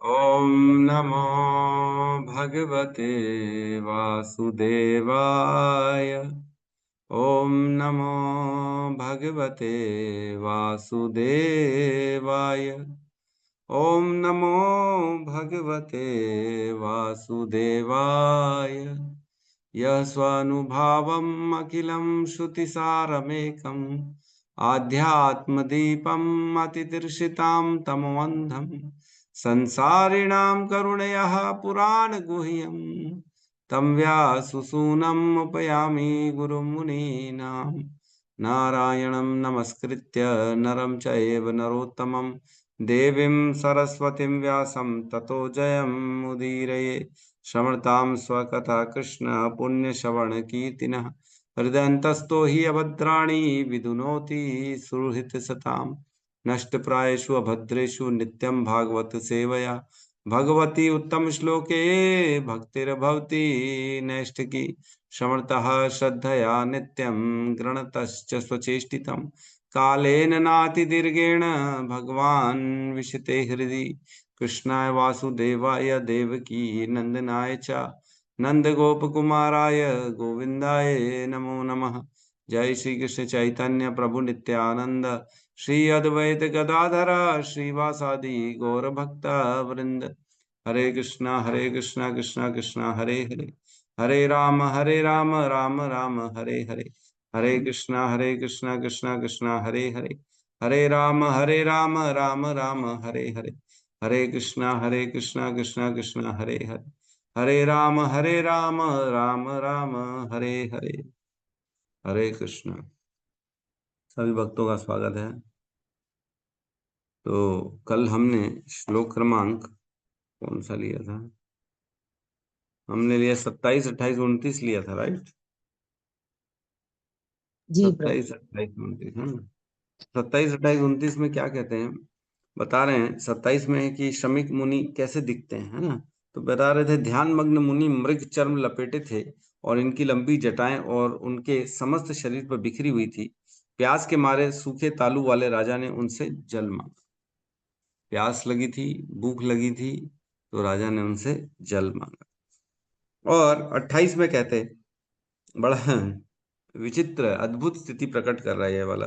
ॐ नमो भगवते वासुदेवाय। ॐ नमो भगवते वासुदेवाय। ॐ नमो भगवते वासुदेवाय। यः स्वानुभावम् अखिलं श्रुतिसारमेकम् आध्यात्मदीपम् अतितीर्षितां तमोऽन्धम् संसारिणां करुणयः पुराणगुह्यम् तं व्याससूनम् उपयामि गुरुं मुनीनां। नारायणं नमस्कृत्य नरं चैव नरोत्तमं देवीं सरस्वतीं व्यासं ततो जयमुदीरये। श्रवणतां स्वकथा कृष्ण पुण्यश्रवणकीर्तिनः हृदयन्तस्तो हि अभद्राणि विदुनोति सुहृत्सताम्। नष्टप्रायेषु अभद्रेषु नित्यं भागवत सेवया भगवती उत्तम श्लोके भक्तिर्भवति नैष्ठिकी। श्रवणतः श्रद्धया नित्यं गृणतश्च स्वचेष्टितं कालेन नातिदीर्घेण भगवान् विशते हृदि। कृष्णाय वासुदेवाय देवकी नंदनाय च नंदगोपकुमाराय गोविंदाय नमो नमः। जय श्री कृष्ण चैतन्य प्रभु नित्यानंद श्री अद्वैत गदाधर श्रीवासादि गौर भक्त वृंद। हरे कृष्णा कृष्णा कृष्णा हरे हरे, हरे राम राम राम हरे हरे। हरे कृष्णा कृष्णा कृष्णा हरे हरे, हरे राम राम राम हरे हरे। हरे कृष्णा कृष्णा कृष्णा हरे हरे, हरे राम राम राम हरे हरे। हरे कृष्णा। सभी भक्तों का स्वागत है। तो कल हमने श्लोक क्रमांक कौन सा लिया था? हमने लिया 27, 28, 29 लिया था, राइट? जी प्रभु। 27, 28, 29 है ना? 27, 28, 29 में क्या कहते हैं? बता रहे हैं 27 में है कि श्रमिक मुनि कैसे दिखते हैं, है ना? तो बता रहे थे ध्यान मग्न मुनि मृग चर्म लपेटे थे और इनकी लंबी जटाएं और उनके समस्त शरीर पर बिखरी हुई थी। प्यास के मारे सूखे तालू वाले राजा ने उनसे जल मांगा। प्यास लगी थी, भूख लगी थी, तो राजा ने उनसे जल मांगा। और 28 में कहते, बड़ा विचित्र अद्भुत स्थिति प्रकट कर रहा है ये वाला।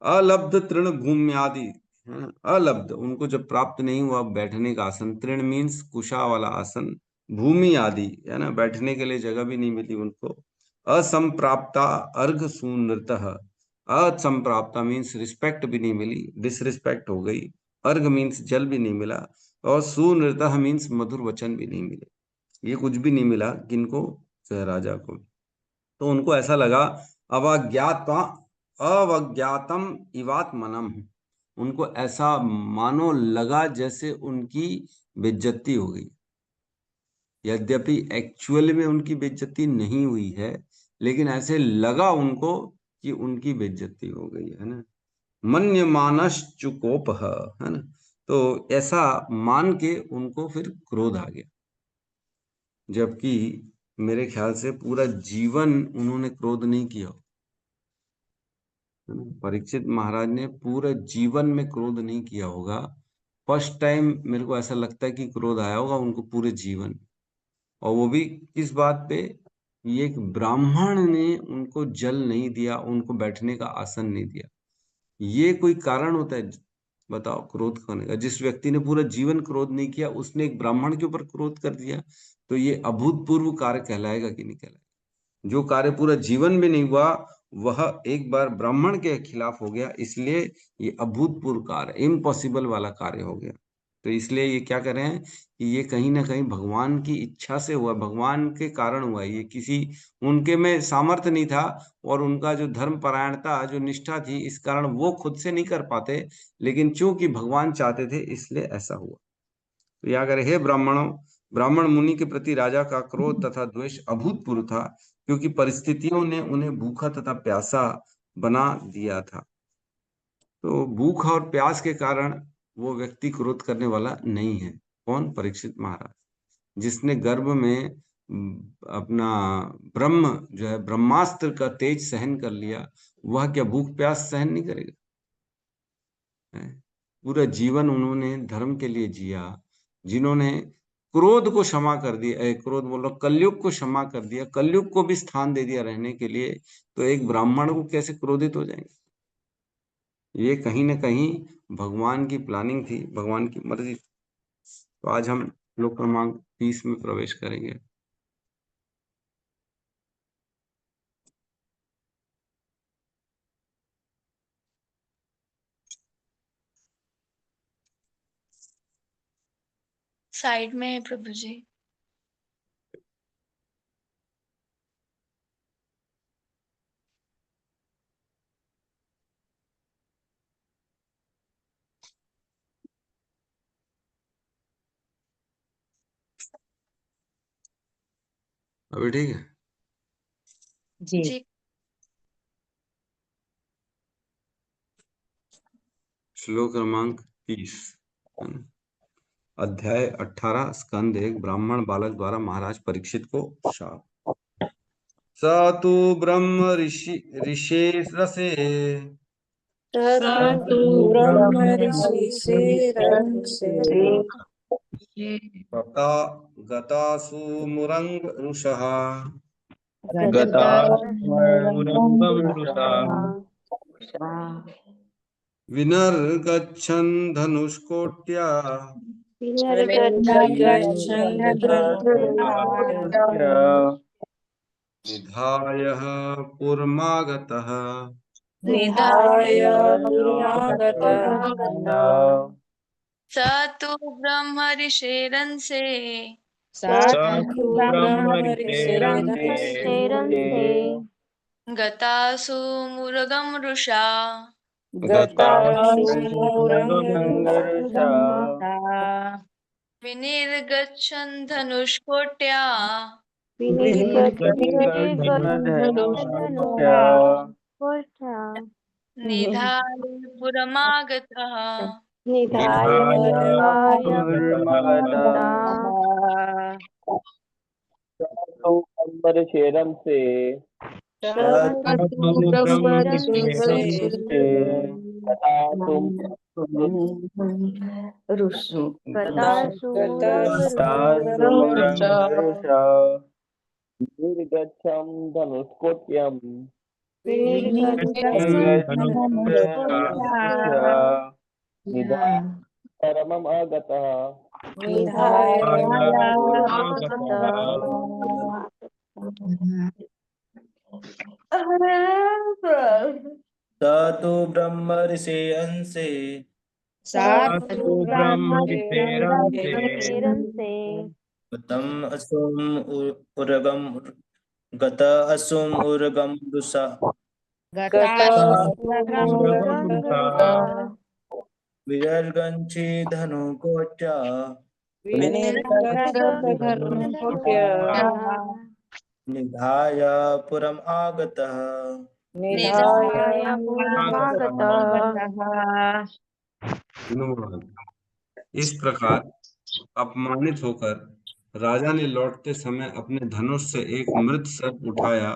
अलब्ध तृण भूमि आदि, है ना? अलब्ध उनको जब प्राप्त नहीं हुआ बैठने का आसन, तृण मीन्स कुशा वाला आसन, भूमि आदि है ना, बैठने के लिए जगह भी नहीं मिली उनको। असंप्राप्ता अर्घ सूनृतः, असंप्राप्ता मीन्स रिस्पेक्ट भी नहीं मिली, डिसरिस्पेक्ट हो गई। अर्घ मीन्स जल भी नहीं मिला, और सुनृतः मीन्स मधुर वचन भी नहीं मिले। ये कुछ भी नहीं मिला किनको? राजा को। तो उनको ऐसा लगा अवज्ञाता अवज्ञातम इवात्मनम, उनको ऐसा मानो लगा जैसे उनकी बेइज्जती हो गई। यद्यपि एक्चुअल में उनकी बेइज्जती नहीं हुई है, लेकिन ऐसे लगा उनको कि उनकी बेइज्जती हो गई है ना। मन्यमानश् चुकोप, है ना? तो ऐसा मान के उनको फिर क्रोध आ गया। जबकि मेरे ख्याल से पूरा जीवन उन्होंने क्रोध नहीं किया, है ना? परीक्षित महाराज ने पूरे जीवन में क्रोध नहीं किया होगा। फर्स्ट टाइम मेरे को ऐसा लगता है कि क्रोध आया होगा उनको पूरे जीवन। और वो भी किस बात पे? ये एक ब्राह्मण ने उनको जल नहीं दिया, उनको बैठने का आसन नहीं दिया। ये कोई कारण होता है? बताओ, क्रोध करने का। जिस व्यक्ति ने पूरा जीवन क्रोध नहीं किया, उसने एक ब्राह्मण के ऊपर क्रोध कर दिया, तो ये अभूतपूर्व कार्य कहलाएगा कि नहीं कहलाएगा? जो कार्य पूरा जीवन में नहीं हुआ, वह एक बार ब्राह्मण के खिलाफ हो गया, इसलिए ये अभूतपूर्व कार्य, इम्पॉसिबल वाला कार्य हो गया। तो इसलिए ये क्या कर रहे हैं कि ये कहीं ना कहीं भगवान की इच्छा से हुआ, भगवान के कारण हुआ। ये किसी उनके में सामर्थ्य नहीं था, और उनका जो धर्म परायणता, जो निष्ठा थी, इस कारण वो खुद से नहीं कर पाते, लेकिन चूंकि भगवान चाहते थे इसलिए ऐसा हुआ। तो या करे, हे ब्राह्मणों, ब्राह्मण मुनि के प्रति राजा का क्रोध तथा द्वेष अभूतपूर्व था, क्योंकि परिस्थितियों ने उन्हें भूखा तथा प्यासा बना दिया था। तो भूख और प्यास के कारण वो व्यक्ति क्रोध करने वाला नहीं है। कौन? परीक्षित महाराज, जिसने गर्भ में अपना ब्रह्म जो है ब्रह्मास्त्र का तेज सहन कर लिया, वह क्या भूख प्यास सहन नहीं करेगा? है? पूरा जीवन उन्होंने धर्म के लिए जिया, जिन्होंने क्रोध को क्षमा कर दिया, क्रोध बोल रहा, कलयुग को क्षमा कर दिया, कलयुग को भी स्थान दे दिया रहने के लिए, तो एक ब्राह्मण को कैसे क्रोधित हो जाएंगे? ये कहीं ना कहीं भगवान की प्लानिंग थी, भगवान की मर्जी। तो आज हम श्लोक क्रमांक 30 में प्रवेश करेंगे। साइड में है प्रभु जी। अभी ठीक है जी। श्लोक क्रमांक 30, अध्याय 18, स्कंद 1, ब्राह्मण बालक द्वारा महाराज परीक्षित को शाप। स तु ब्रह्म ऋषेरसे तु ब्रह्म ऋषिरंसे गता गतासु मुरंग ऋषः विनर्गच्छन् धनुष्कोट्या निधाय पुरमागतः स तु ब्रह्म ऋषेरंसे गतासु मुरगम रुषा विनिर्गच्छन् धनुष्कोट्या निधाय पुरमागतः निर्गच्छं धनुष्कोट्यं निधाय परमम् आगतः स तु ब्रह्म ऋषेयंसे गतम् असुम उरगम गत असुम उरगम दुषा विदर्गंछि धनुकोट्या निधाय पुरम आगतः इस प्रकार अपमानित होकर राजा ने लौटते समय अपने धनुष से एक मृत सर्प उठाया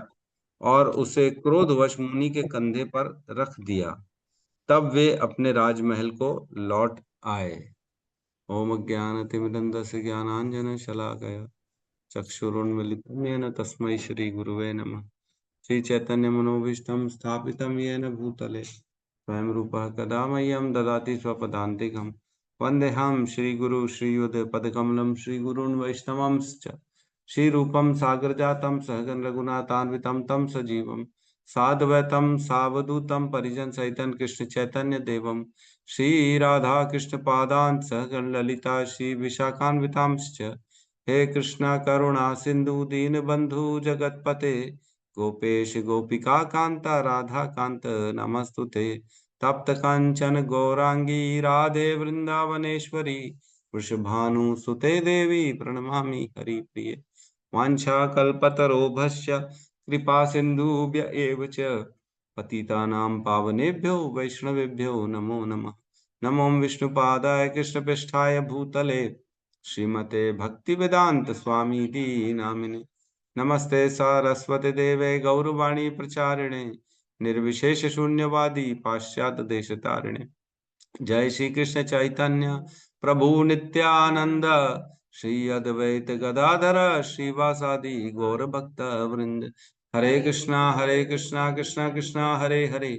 और उसे क्रोधवश मुनि के कंधे पर रख दिया। तब वे अपने राजमहल को लौट आए। ओम ज्ञानतिमिरन्धस्य ज्ञानांजन शलाकया चक्षुरुन्मीलितं येन तस्मै श्री गुरुवे नमः। श्री चैतन्य मनोभीष्टं स्थापितं येन भूतले स्वयं रूपः कदा मह्यं ददाति स्वपदान्तिकं। वन्देऽहं श्रीगुरु श्रीयुतपदकमलं श्रीगुरून् वैष्णवांश्च श्रीरूपं सागरजातं सहगण रघुनाथान्वितं तं सजीवं साद्वैतं सावधूतं परिजनसहितं कृष्ण चैतन्य देवं श्री राधा कृष्ण पादान् सहगण ललिता श्री विशाखान्वितांश्च। हे कृष्णा करुणा सिंधु दीनबंधु जगतपते गोपेश गोपिका कांता राधा कांत नमस्तुते। तप्त कांचन गौरांगी राधे वृंदावनेश्वरी वृषभानुसुते देवी प्रणमामि हरिप्रिये। वाञ्छाकल्पतरोभस्य कृपा सिन्धुभ्य एव च पतितानां पावनेभ्यो वैष्णवेभ्यो नमो नमः। नमो विष्णुपादाय कृष्णपृष्ठाय भूतले श्रीमते भक्तिवेदांत स्वामी नामिने। नमस्ते सारस्वती देवे गौरवाणी प्रचारिणे निर्विशेष शून्यवादी पाश्चात्य देश तारिणे। जय श्री कृष्ण चैतन्य प्रभु नित्यानंद श्री अद्वैत गदाधर श्रीवासादि गौर भक्त वृंद। हरे कृष्णा कृष्णा कृष्णा हरे हरे,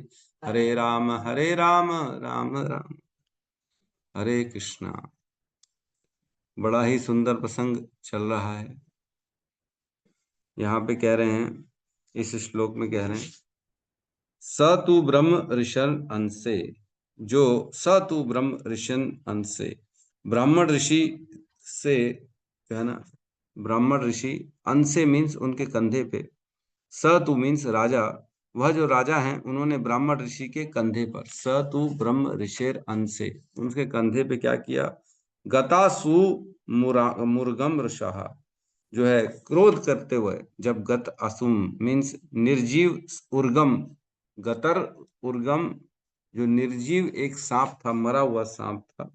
हरे राम राम राम हरे कृष्णा। बड़ा ही सुंदर प्रसंग चल रहा है। यहाँ पे कह रहे हैं, इस श्लोक में कह रहे हैं, स तु ब्रह्म ऋषन अंसे, जो स तु ब्रह्म ऋषन अंसे, ब्राह्मण ऋषि से कहना, ब्राह्मण ऋषि अंसे मीन्स उनके कंधे पे, स तु मीन्स राजा, वह जो राजा हैं उन्होंने ब्राह्मण ऋषि के कंधे पर, स तु ब्रह्म ऋषेर अंसे, उनके कंधे पे क्या किया, गतासु मुर्गम ऋषः, जो है क्रोध करते हुए, जब गत असुम मीन्स निर्जीव उर्गम, गतर उर्गम जो निर्जीव एक सांप था, मरा हुआ सांप था,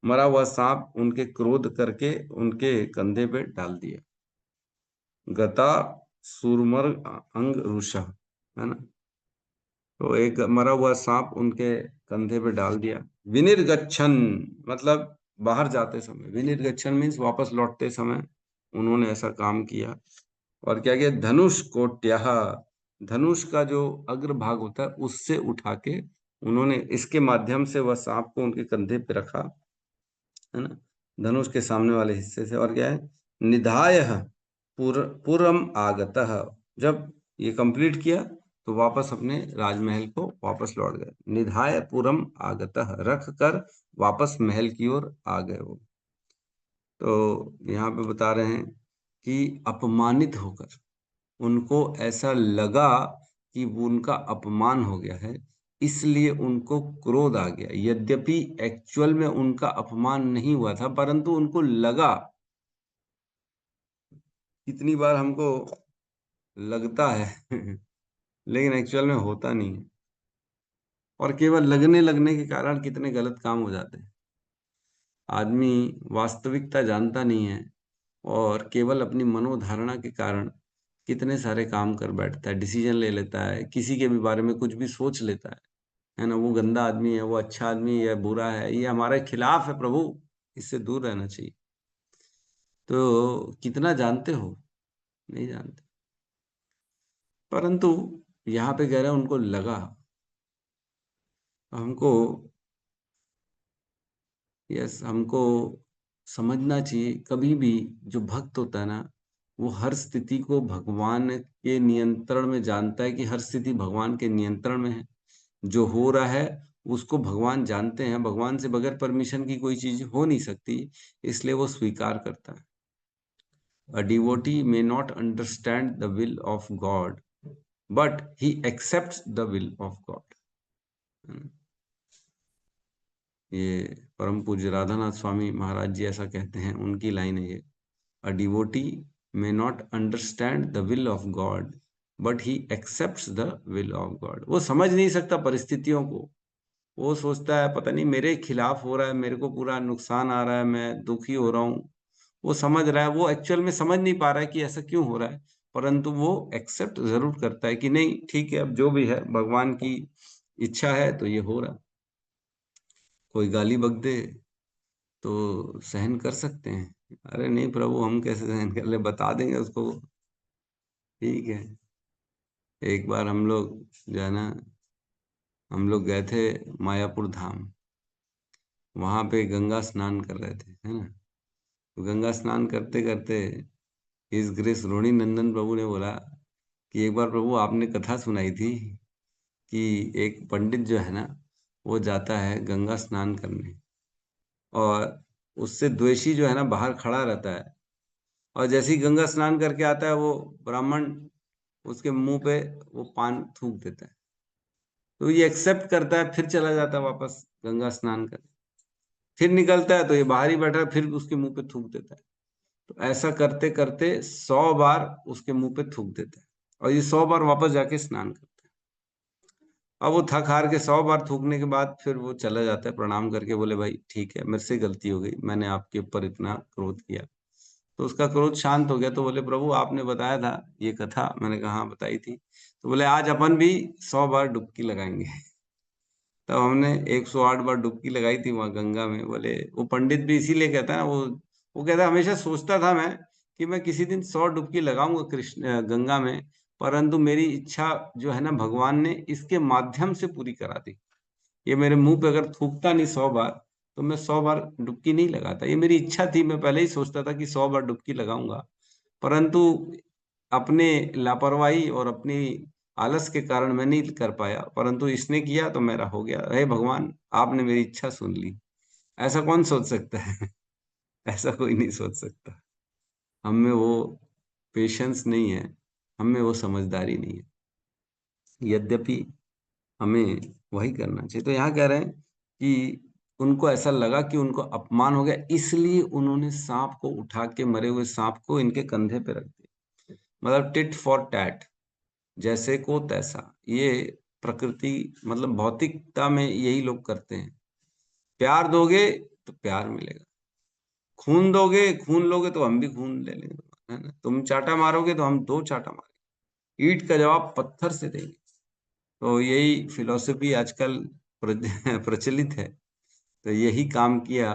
मरा हुआ सांप उनके क्रोध करके उनके कंधे पे डाल दिया। गता सुरमर अंग रुषा, है ना, तो एक मरा हुआ सांप उनके कंधे पे डाल दिया। विनिर्गच्छन मतलब बाहर जाते समय, विनिर्गच्छन मीन्स वापस लौटते समय उन्होंने ऐसा काम किया। और क्या किया, धनुष कोट्यः, धनुष का जो अग्रभाग होता है उससे उठा के उन्होंने इसके माध्यम से वह सांप को उनके कंधे पे रखा, है ना, धनुष के सामने वाले हिस्से से। और क्या है, निधाय पुरम आगतः, जब ये कंप्लीट किया तो वापस अपने राजमहल को वापस लौट गए। निधाय पुरम आगतः, रख कर वापस महल की ओर आ गए वो। तो यहाँ पे बता रहे हैं कि अपमानित होकर उनको ऐसा लगा कि वो उनका अपमान हो गया है, इसलिए उनको क्रोध आ गया। यद्यपि एक्चुअल में उनका अपमान नहीं हुआ था, परंतु उनको लगा। कितनी बार हमको लगता है लेकिन एक्चुअल में होता नहीं है, और केवल लगने के कारण कितने गलत काम हो जाते हैं। आदमी वास्तविकता जानता नहीं है और केवल अपनी मनोधारणा के कारण कितने सारे काम कर बैठता है, डिसीजन ले लेता है, किसी के भी बारे में कुछ भी सोच लेता है ना, वो गंदा आदमी है, वो अच्छा आदमी है, बुरा है, ये हमारे खिलाफ है, प्रभु इससे दूर रहना चाहिए। तो कितना जानते हो, नहीं जानते, परंतु यहाँ पे कह रहे हैं उनको लगा। हमको हमको समझना चाहिए, कभी भी जो भक्त होता है ना, वो हर स्थिति को भगवान के नियंत्रण में जानता है, कि हर स्थिति भगवान के नियंत्रण में है। जो हो रहा है उसको भगवान जानते हैं, भगवान से बगैर परमिशन की कोई चीज हो नहीं सकती, इसलिए वो स्वीकार करता है। A devotee may not understand the will of God, but he accepts the will of God. ये परम पूज्य राधानाथ स्वामी महाराज जी ऐसा कहते हैं, उनकी लाइन है ये, A devotee may not understand the will of God, but he accepts the will of God. वो समझ नहीं सकता परिस्थितियों को, वो सोचता है पता नहीं मेरे खिलाफ हो रहा है, मेरे को पूरा नुकसान आ रहा है, मैं दुखी हो रहा हूँ। वो समझ रहा है, वो एक्चुअल में समझ नहीं पा रहा है कि ऐसा क्यों हो रहा है, परंतु वो एक्सेप्ट जरूर करता है कि नहीं ठीक है, अब जो भी है भगवान की इच्छा है तो ये हो रहा है। कोई गाली बक दे तो सहन कर सकते हैं, अरे नहीं प्रभु हम कैसे सहन कर ले, बता देंगे उसको, ठीक है। एक बार हम लोग जो है ना, हम लोग गए थे मायापुर धाम, वहां पे गंगा स्नान कर रहे थे, है ना, तो गंगा स्नान करते करते इस ग्रेस रोहिणी नंदन प्रभु ने बोला कि एक बार प्रभु आपने कथा सुनाई थी कि एक पंडित जो है ना, वो जाता है गंगा स्नान करने, और उससे द्वेषी जो है ना बाहर खड़ा रहता है, और जैसे ही गंगा स्नान करके आता है वो ब्राह्मण उसके मुंह पे वो पान थूक देता है, तो ये एक्सेप्ट करता है, फिर चला जाता है वापस गंगा स्नान कर, फिर निकलता है तो ये बाहर ही बैठा है, फिर उसके मुंह पे थूक देता है। तो ऐसा करते करते 100 बार उसके मुंह पे थूक देता है, और ये 100 बार वापस जाके स्नान करता है। अब वो थक हार के 100 बार थूकने के बाद फिर वो चला जाता है, प्रणाम करके बोले भाई ठीक है मेरे से गलती हो गई, मैंने आपके ऊपर इतना क्रोध किया। तो उसका क्रोध शांत हो गया, तो बोले प्रभु आपने बताया था ये कथा, मैंने कहा हाँ बताई थी, तो बोले आज अपन भी 100 बार डुबकी लगाएंगे तब हमने 108 बार डुबकी लगाई थी वहां गंगा में। बोले वो पंडित भी इसीलिए कहता है ना, वो कहता है हमेशा सोचता था मैं कि मैं किसी दिन 100 डुबकी लगाऊंगा कृष्ण गंगा में, परंतु मेरी इच्छा जो है ना भगवान ने इसके माध्यम से पूरी करा दी। ये मेरे मुंह पे अगर थूकता नहीं 100 बार तो मैं 100 बार डुबकी नहीं लगाता। ये मेरी इच्छा थी, मैं पहले ही सोचता था कि 100 बार डुबकी लगाऊंगा, परंतु अपने लापरवाही और अपनी आलस के कारण मैं नहीं कर पाया, परंतु इसने किया तो मेरा हो गया। हे भगवान, आपने मेरी इच्छा सुन ली। ऐसा कौन सोच सकता है? ऐसा कोई नहीं सोच सकता। हम में वो पेशेंस नहीं है, हम में वो समझदारी नहीं है, यद्यपि हमें वही करना चाहिए। तो यहाँ कह रहे हैं कि उनको ऐसा लगा कि उनको अपमान हो गया, इसलिए उन्होंने सांप को उठा के, मरे हुए सांप को इनके कंधे पे रख दिया। मतलब टिट फॉर टैट, जैसे को तैसा। ये प्रकृति मतलब भौतिकता में यही लोग करते हैं। प्यार दोगे तो प्यार मिलेगा, खून दोगे, खून लोगे तो हम भी खून ले लेंगे, है ना। तुम चाटा मारोगे तो हम दो चाटा मारेंगे, ईंट का जवाब पत्थर से देंगे। तो यही फिलॉसफी आजकल प्रचलित है। तो यही काम किया।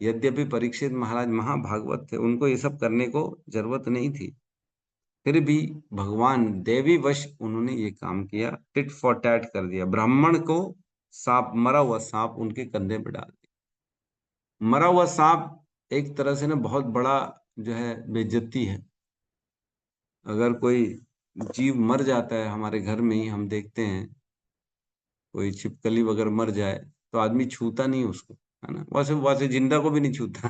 यद्यपि परीक्षित महाराज महाभागवत थे, उनको ये सब करने को जरूरत नहीं थी, फिर भी भगवान देवी वश उन्होंने ये काम किया, टिट फॉर टैट कर दिया। ब्राह्मण को सांप, मरा हुआ सांप उनके कंधे पे डाल दिया। मरा हुआ सांप एक तरह से ना बहुत बड़ा जो है बेइज्जती है। अगर कोई जीव मर जाता है हमारे घर में ही, हम देखते हैं कोई छिपकली वगैरह मर जाए तो आदमी छूता नहीं उसको, है ना। वैसे वैसे जिंदा को भी नहीं छूता।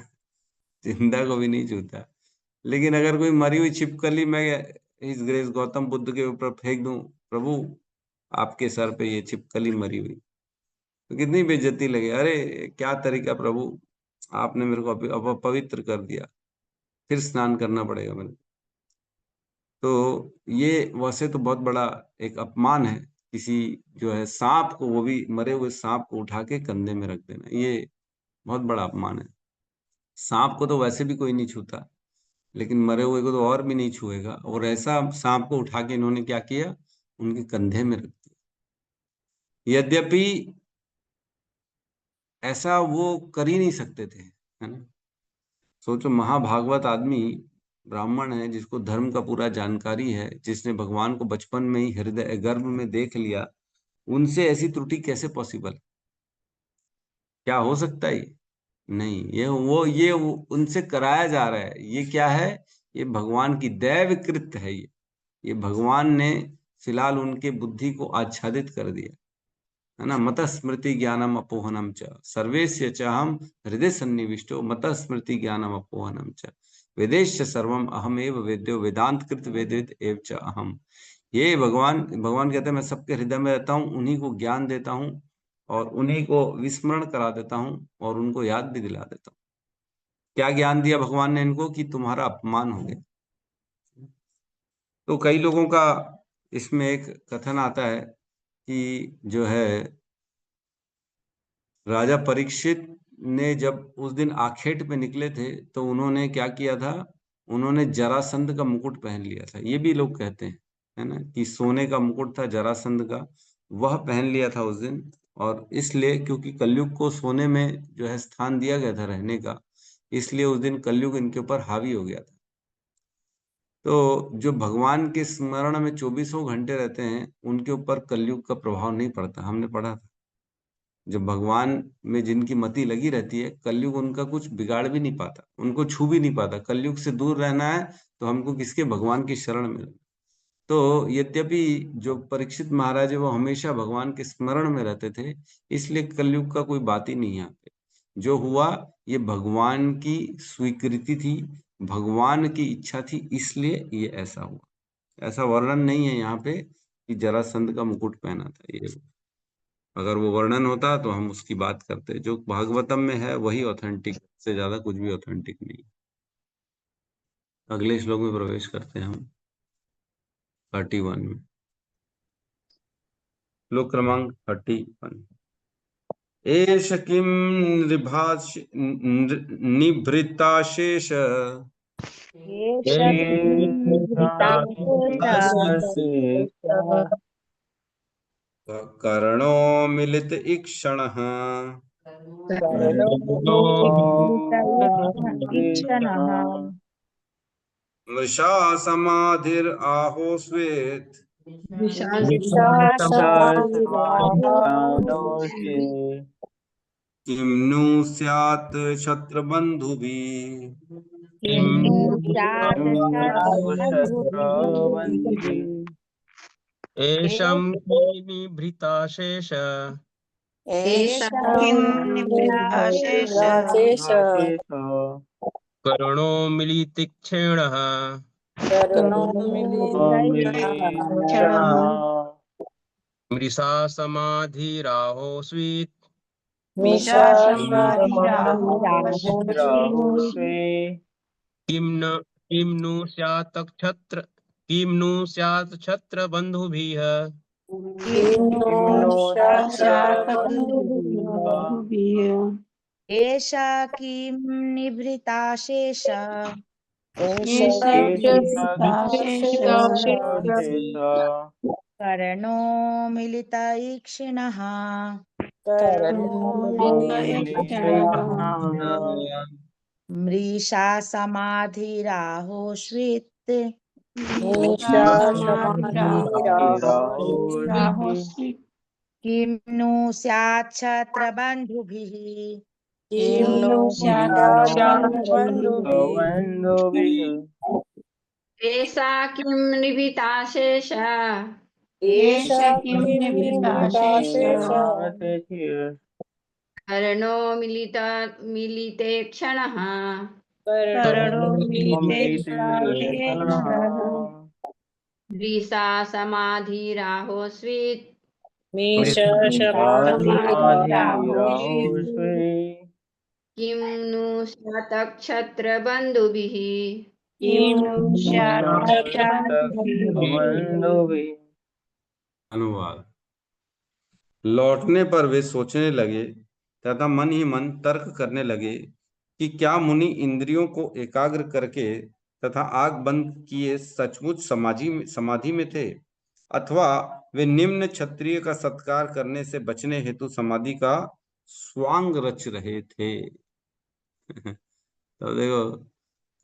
जिंदा को भी नहीं छूता। लेकिन अगर कोई मरी हुई छिपकली मैं इस ग्रेस गौतम बुद्ध के ऊपर फेंक दूं, प्रभु आपके सर पे ये छिपकली मरी हुई, तो कितनी बेइज्जती लगे। अरे क्या तरीका प्रभु, आपने मेरे को अपवित्र कर दिया, फिर स्नान करना पड़ेगा मेरे को। तो ये वैसे तो बहुत बड़ा एक अपमान है, किसी जो है सांप को, वो भी मरे हुए सांप को उठा के कंधे में रख देना, ये बहुत बड़ा अपमान है। सांप को तो वैसे भी कोई नहीं छूता, लेकिन मरे हुए को तो और भी नहीं छुएगा। और ऐसा सांप को उठा के इन्होंने क्या किया, उनके कंधे में रख दिया। यद्यपि ऐसा वो कर ही नहीं सकते थे, है ना। सोचो, महाभागवत आदमी, ब्राह्मण है, जिसको धर्म का पूरा जानकारी है, जिसने भगवान को बचपन में ही हृदय गर्भ में देख लिया, उनसे ऐसी त्रुटि कैसे पॉसिबल? क्या हो सकता है ये? नहीं, ये उनसे कराया जा रहा है। ये क्या है? ये भगवान की दैव कृत्य है। ये भगवान ने फिलहाल उनके बुद्धि को आच्छादित कर दिया, है ना। मत स्मृति ज्ञानम अपोहनम च सर्वेस्य च हम हृदय सन्निविष्टो मत स्मृति ज्ञानम अपोहनम च वेदेश्च सर्वम अहमेव वेद्यो वेदांत कृत वेदित एव च अहम। ये भगवान भगवान कहते हैं मैं सबके हृदय में रहता हूँ, उन्हीं को ज्ञान देता हूँ और उन्हीं को विस्मरण करा देता हूँ और उनको याद भी दिला देता हूँ। क्या ज्ञान दिया भगवान ने इनको? कि तुम्हारा अपमान हो गया। तो कई लोगों का इसमें एक कथन आता है कि जो है राजा परीक्षित ने जब उस दिन आखेट पे निकले थे तो उन्होंने क्या किया था, उन्होंने जरासंध का मुकुट पहन लिया था। ये भी लोग कहते हैं, है ना, कि सोने का मुकुट था जरासंध का, वह पहन लिया था उस दिन। और इसलिए क्योंकि कलयुग को सोने में जो है स्थान दिया गया था रहने का, इसलिए उस दिन कलयुग इनके ऊपर हावी हो गया था। तो जो भगवान के स्मरण में 24 घंटे रहते हैं, उनके ऊपर कलयुग का प्रभाव नहीं पड़ता, हमने पढ़ा था। जब भगवान में जिनकी मति लगी रहती है, कलयुग उनका कुछ बिगाड़ भी नहीं पाता, उनको छू भी नहीं पाता। कलयुग से दूर रहना है तो हमको किसके? भगवान की शरण में। तो यद्यपि जो परीक्षित महाराज है वो हमेशा भगवान के स्मरण में रहते थे, इसलिए कलयुग का कोई बात ही नहीं है यहाँ पे। जो हुआ ये भगवान की स्वीकृति थी, भगवान की इच्छा थी, इसलिए ये ऐसा हुआ। ऐसा वर्णन नहीं है यहाँ पे कि जरासंध का मुकुट पहना था। ये अगर वो वर्णन होता तो हम उसकी बात करते। जो भागवतम में है वही ऑथेंटिक, से ज्यादा कुछ भी ऑथेंटिक नहीं। अगले श्लोक में प्रवेश करते हैं हम 31 में। श्लोक क्रमांक 31। एष किं निभृताशेष एष किं निभृताशेषः कर्णो मिलित ईक्षणः ईक्षणः मृषा समाधिराहोस्वेत् किं नु स्यात् क्षत्रबन्धुभिः किं नु स्यात् शत्रबन्धुभिः एषं निभृताशेष किं निवृत्ताशेष करुणो मिलितिक्षेणः मृषा समाधिराहोस्वित् किं नु स्यात् क्षत्रबन्धुभिः एषा किं निभृताशेष कर्णो मिलित ईक्षिणः मृषा समाधिराहोस्वित् किं नु स्यात् क्षत्रबन्धुभिः एषा किं निभृताशेष कर्णो मिलिते क्षणः मृषा समाधिराहोस्वित् किं नु स्यात् क्षत्रबन्धुभिः अनुवाद। लौटने पर वे सोचने लगे तथा मन ही मन तर्क करने लगे कि क्या मुनि इंद्रियों को एकाग्र करके तथा आग बंद किए सचमुच समाधि में थे, अथवा वे निम्न क्षत्रिय का सत्कार करने से बचने हेतु समाधि का स्वांग रच रहे थे। तो देखो,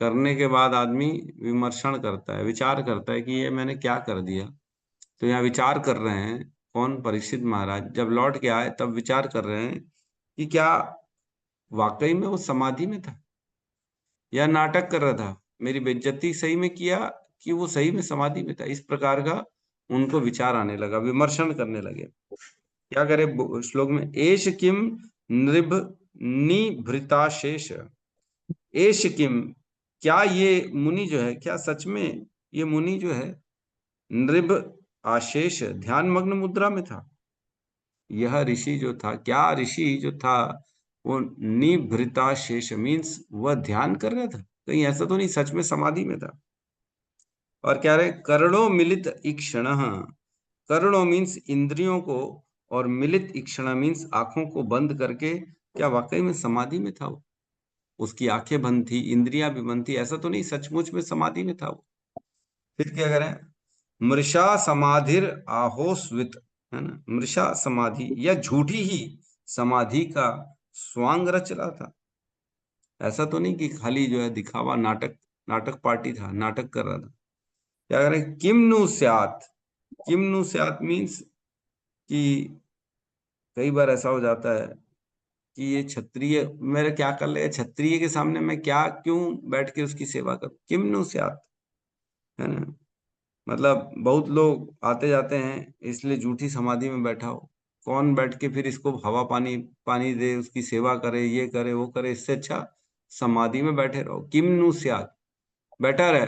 करने के बाद आदमी विमर्शन करता है, विचार करता है कि ये मैंने क्या कर दिया। तो यहाँ विचार कर रहे हैं कौन? परीक्षित महाराज जब लौट के आए तब विचार कर रहे हैं कि क्या वाकई में वो समाधि में था या नाटक कर रहा था, मेरी बेइज्जती सही में किया कि वो सही में समाधि में था। इस प्रकार का उनको विचार आने लगा, विमर्शन करने लगे। क्या करे श्लोक में, एष किम नृभ निभृताशेष। एष किम, क्या ये मुनि जो है, क्या सच में ये मुनि जो है नृभ आशेष ध्यान मग्न मुद्रा में था? यह ऋषि जो था, क्या ऋषि जो था वो निभृताशेष मीन्स वह ध्यान कर रहा था? कहीं ऐसा तो नहीं सच में समाधि में था? और क्या रहे, कर्णो मिलित ईक्षण। कर्णो मीन्स इंद्रियों को और मिलित ईक्षण मीन्स आंखों को बंद करके क्या वाकई में समाधि में था वो? उसकी आंखें बंद थी, इंद्रियां भी बंद थी, ऐसा तो नहीं सचमुच में समाधि में था वो। फिर क्या करें, मृषा समाधिर आहोस्वित, है ना, मृषा समाधि या झूठी ही समाधि का स्वांग रच रहा था। ऐसा तो नहीं कि खाली जो है दिखावा, नाटक पार्टी था, नाटक कर रहा था। क्या करें, किम नु स्यात्। किम नु स्यात् मीन्स कि कई बार ऐसा हो जाता है कि ये क्षत्रिय मेरा क्या कर ले, क्षत्रिय के सामने मैं क्या क्यों बैठ के उसकी सेवा करूं? किम नु स्यात्, है ना, मतलब बहुत लोग आते जाते हैं इसलिए झूठी समाधि में बैठा हो। कौन बैठ के फिर इसको हवा पानी पानी दे, उसकी सेवा करे, ये करे वो करे, इससे अच्छा समाधि में बैठे रहो। किम नु स्यात्, बेटर है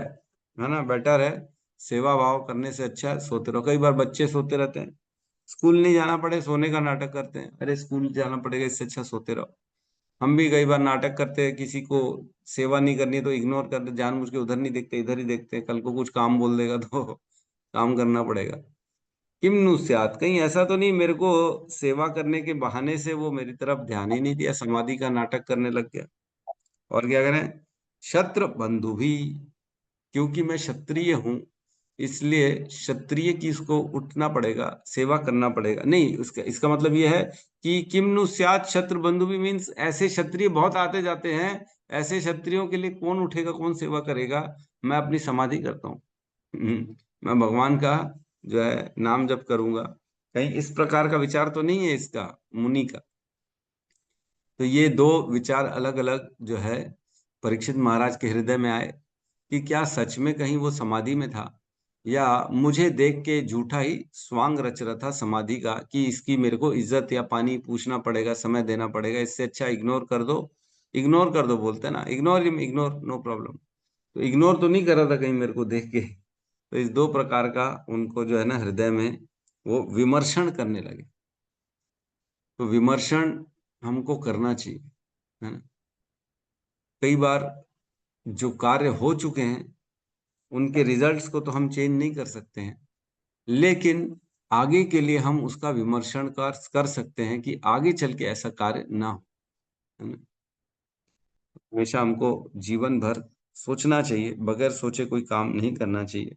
ना, बेटर है। सेवा भाव करने से अच्छा है सोते रहो। कई बार बच्चे सोते रहते हैं, स्कूल नहीं जाना पड़े सोने का नाटक करते हैं, अरे स्कूल जाना पड़ेगा, इससे अच्छा सोते रहो। हम भी कई बार नाटक करते हैं, किसी को सेवा नहीं करनी तो इग्नोर करते, जानबूझ के उधर नहीं देखते, इधर ही देखते, कल को कुछ काम बोल देगा तो काम करना पड़ेगा। किम नु स्यात्, कहीं ऐसा तो नहीं मेरे को सेवा करने के बहाने से वो मेरी तरफ ध्यान ही नहीं दिया, समाधि का नाटक करने लग गया। और क्या करें, क्षत्र बंधु भी, क्योंकि मैं क्षत्रिय हूं इसलिए क्षत्रिय की इसको उठना पड़ेगा, सेवा करना पड़ेगा। नहीं, उसका इसका मतलब यह है कि किम नु स्यात् क्षत्र बंधु भी मीन्स ऐसे क्षत्रिय बहुत आते जाते हैं, ऐसे क्षत्रियों के लिए कौन उठेगा, कौन सेवा करेगा। मैं अपनी समाधि करता हूँ, मैं भगवान का जो है नाम जप करूंगा। कहीं इस प्रकार का विचार तो नहीं है इसका, मुनि का। तो ये दो विचार अलग अलग जो है परीक्षित महाराज के हृदय में आए कि क्या सच में कहीं वो समाधि में था, या मुझे देख के झूठा ही स्वांग रच रहा था समाधि का कि इसकी मेरे को इज्जत या पानी पूछना पड़ेगा, समय देना पड़ेगा, इससे अच्छा इग्नोर कर दो। इग्नोर कर दो बोलते हैं ना, इग्नोर इग्नोर नो प्रॉब्लम। तो इग्नोर तो नहीं कर रहा था कहीं मेरे को देख के। तो इस दो प्रकार का उनको जो है ना हृदय में वो विमर्शन करने लगे। तो विमर्शन हमको करना चाहिए, है ना। कई बार जो कार्य हो चुके हैं उनके रिजल्ट्स को तो हम चेंज नहीं कर सकते हैं, लेकिन आगे के लिए हम उसका विमर्शन कर सकते हैं कि आगे चल के ऐसा कार्य ना हो, है ना। हमेशा हमको जीवन भर सोचना चाहिए, बगैर सोचे कोई काम नहीं करना चाहिए।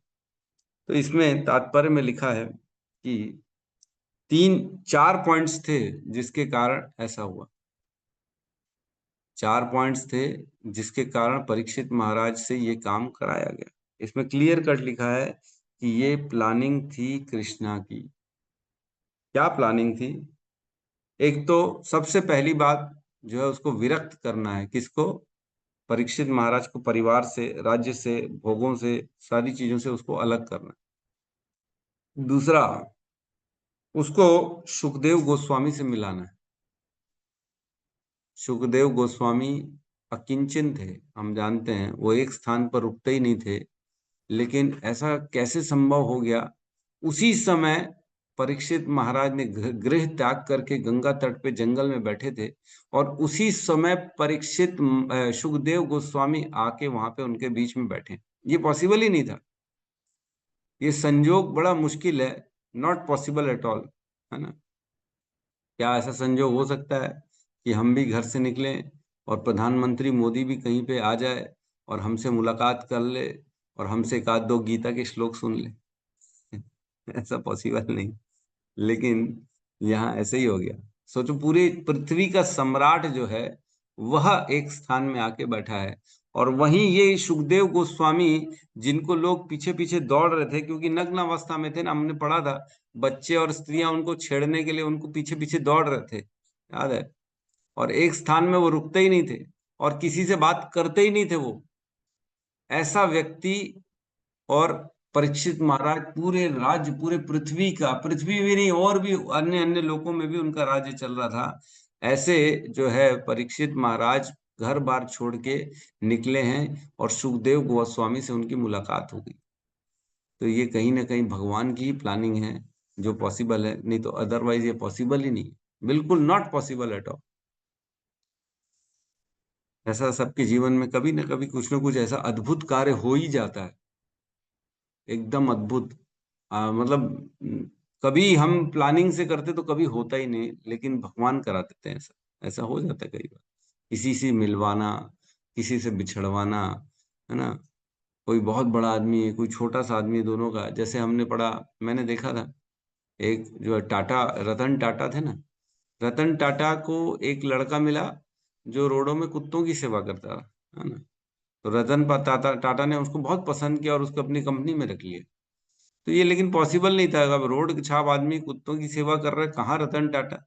तो इसमें तात्पर्य में लिखा है कि 4 पॉइंट्स थे जिसके कारण ऐसा हुआ। 4 पॉइंट्स थे जिसके कारण परीक्षित महाराज से ये काम कराया गया। इसमें क्लियर कट लिखा है कि ये प्लानिंग थी कृष्णा की। क्या प्लानिंग थी? एक तो सबसे पहली बात जो है उसको विरक्त करना है। किसको? परीक्षित महाराज को परिवार से, राज्य से, भोगों से, सारी चीजों से उसको अलग करना है। दूसरा, उसको सुखदेव गोस्वामी से मिलाना है। सुखदेव गोस्वामी अकिंचन थे, हम जानते हैं, वो एक स्थान पर रुकते ही नहीं थे। लेकिन ऐसा कैसे संभव हो गया? उसी समय परीक्षित महाराज ने गृह त्याग करके गंगा तट पे जंगल में बैठे थे, और उसी समय परीक्षित सुखदेव गोस्वामी आके वहां पे उनके बीच में बैठे। ये पॉसिबल ही नहीं था। ये संजोग बड़ा मुश्किल है, नॉट पॉसिबल एट ऑल, है ना। क्या ऐसा संजोग हो सकता है कि हम भी घर से निकलें और प्रधानमंत्री मोदी भी कहीं पे आ जाए और हमसे मुलाकात कर ले और हमसे एक आध दो गीता के श्लोक सुन ले? ऐसा पॉसिबल नहीं। लेकिन यहाँ ऐसे ही हो गया। सोचो, पूरी पृथ्वी का सम्राट जो है वह एक स्थान में आके बैठा है, और वहीं ये सुखदेव गोस्वामी जिनको लोग पीछे पीछे दौड़ रहे थे, क्योंकि नग्न अवस्था में थे ना, हमने पढ़ा था, बच्चे और स्त्रियां उनको छेड़ने के लिए उनको पीछे पीछे दौड़ रहे थे, याद है। और एक स्थान में वो रुकते ही नहीं थे और किसी से बात करते ही नहीं थे। वो ऐसा व्यक्ति, और परीक्षित महाराज पूरे राज्य, पूरे पृथ्वी का, पृथ्वी भी नहीं और भी अन्य अन्य लोकों में भी उनका राज्य चल रहा था। ऐसे जो है परीक्षित महाराज घर बार छोड़ के निकले हैं और सुखदेव गोस्वामी से उनकी मुलाकात हो गई। तो ये कहीं ना कहीं भगवान की ही प्लानिंग है जो पॉसिबल है, नहीं तो अदरवाइज ये पॉसिबल ही नहीं, बिल्कुल नॉट पॉसिबल एट ऑल। ऐसा सबके जीवन में कभी ना कभी कुछ ना कुछ ऐसा अद्भुत कार्य हो ही जाता है, एकदम अद्भुत। मतलब कभी हम प्लानिंग से करते तो कभी होता ही नहीं, लेकिन भगवान करा देते हैं ऐसा। ऐसा हो जाता है कई बार, किसी से मिलवाना, किसी से बिछड़वाना, है ना। कोई बहुत बड़ा आदमी है, कोई छोटा सा आदमी है, दोनों का। जैसे हमने पढ़ा, मैंने देखा था, एक जो है टाटा, रतन टाटा थे ना, रतन टाटा को एक लड़का मिला जो रोडों में कुत्तों की सेवा करता था, है ना। तो रतन टाटा टाटा ने उसको बहुत पसंद किया और उसको अपनी कंपनी में रख लिया। तो ये लेकिन पॉसिबल नहीं था, अब रोड छाप आदमी कुत्तों की सेवा कर रहा है, कहाँ रतन टाटा।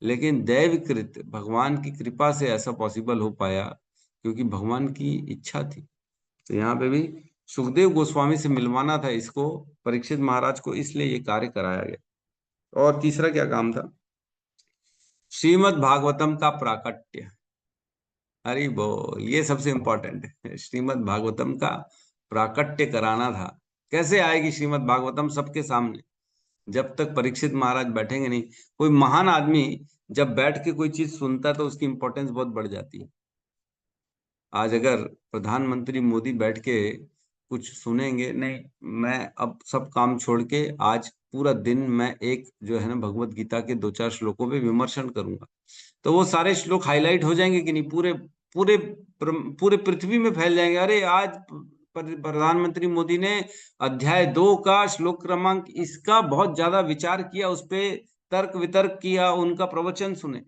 लेकिन दैवकृत, भगवान की कृपा से ऐसा पॉसिबल हो पाया, क्योंकि भगवान की इच्छा थी। तो यहाँ पे भी सुखदेव गोस्वामी से मिलवाना था इसको, परीक्षित महाराज को, इसलिए ये कार्य कराया गया। और तीसरा क्या काम था? श्रीमद् भागवतम का प्राकट्य। हरि बोल, ये सबसे इंपॉर्टेंट है। श्रीमद् भागवतम का प्राकट्य कराना था। कैसे आएगी श्रीमद् भागवतम सबके सामने? जब तक परीक्षित महाराज बैठेंगे नहीं। कोई महान आदमी जब बैठ के कोई चीज सुनता है तो उसकी इंपॉर्टेंस बहुत बढ़ जाती है। आज अगर प्रधानमंत्री मोदी बैठ के कुछ सुनेंगे, नहीं मैं अब सब काम छोड़ के आज पूरा दिन मैं एक जो है ना भगवत गीता के 2-4 श्लोकों पे विमर्शन करूंगा, तो वो सारे श्लोक हाईलाइट हो जाएंगे कि नहीं? पूरे पूरे पूरे पृथ्वी में फैल जाएंगे। अरे आज प्रधानमंत्री मोदी ने अध्याय 2 का श्लोक क्रमांक इसका बहुत ज्यादा विचार किया, उस पे तर्क वितर्क किया, उनका प्रवचन सुने।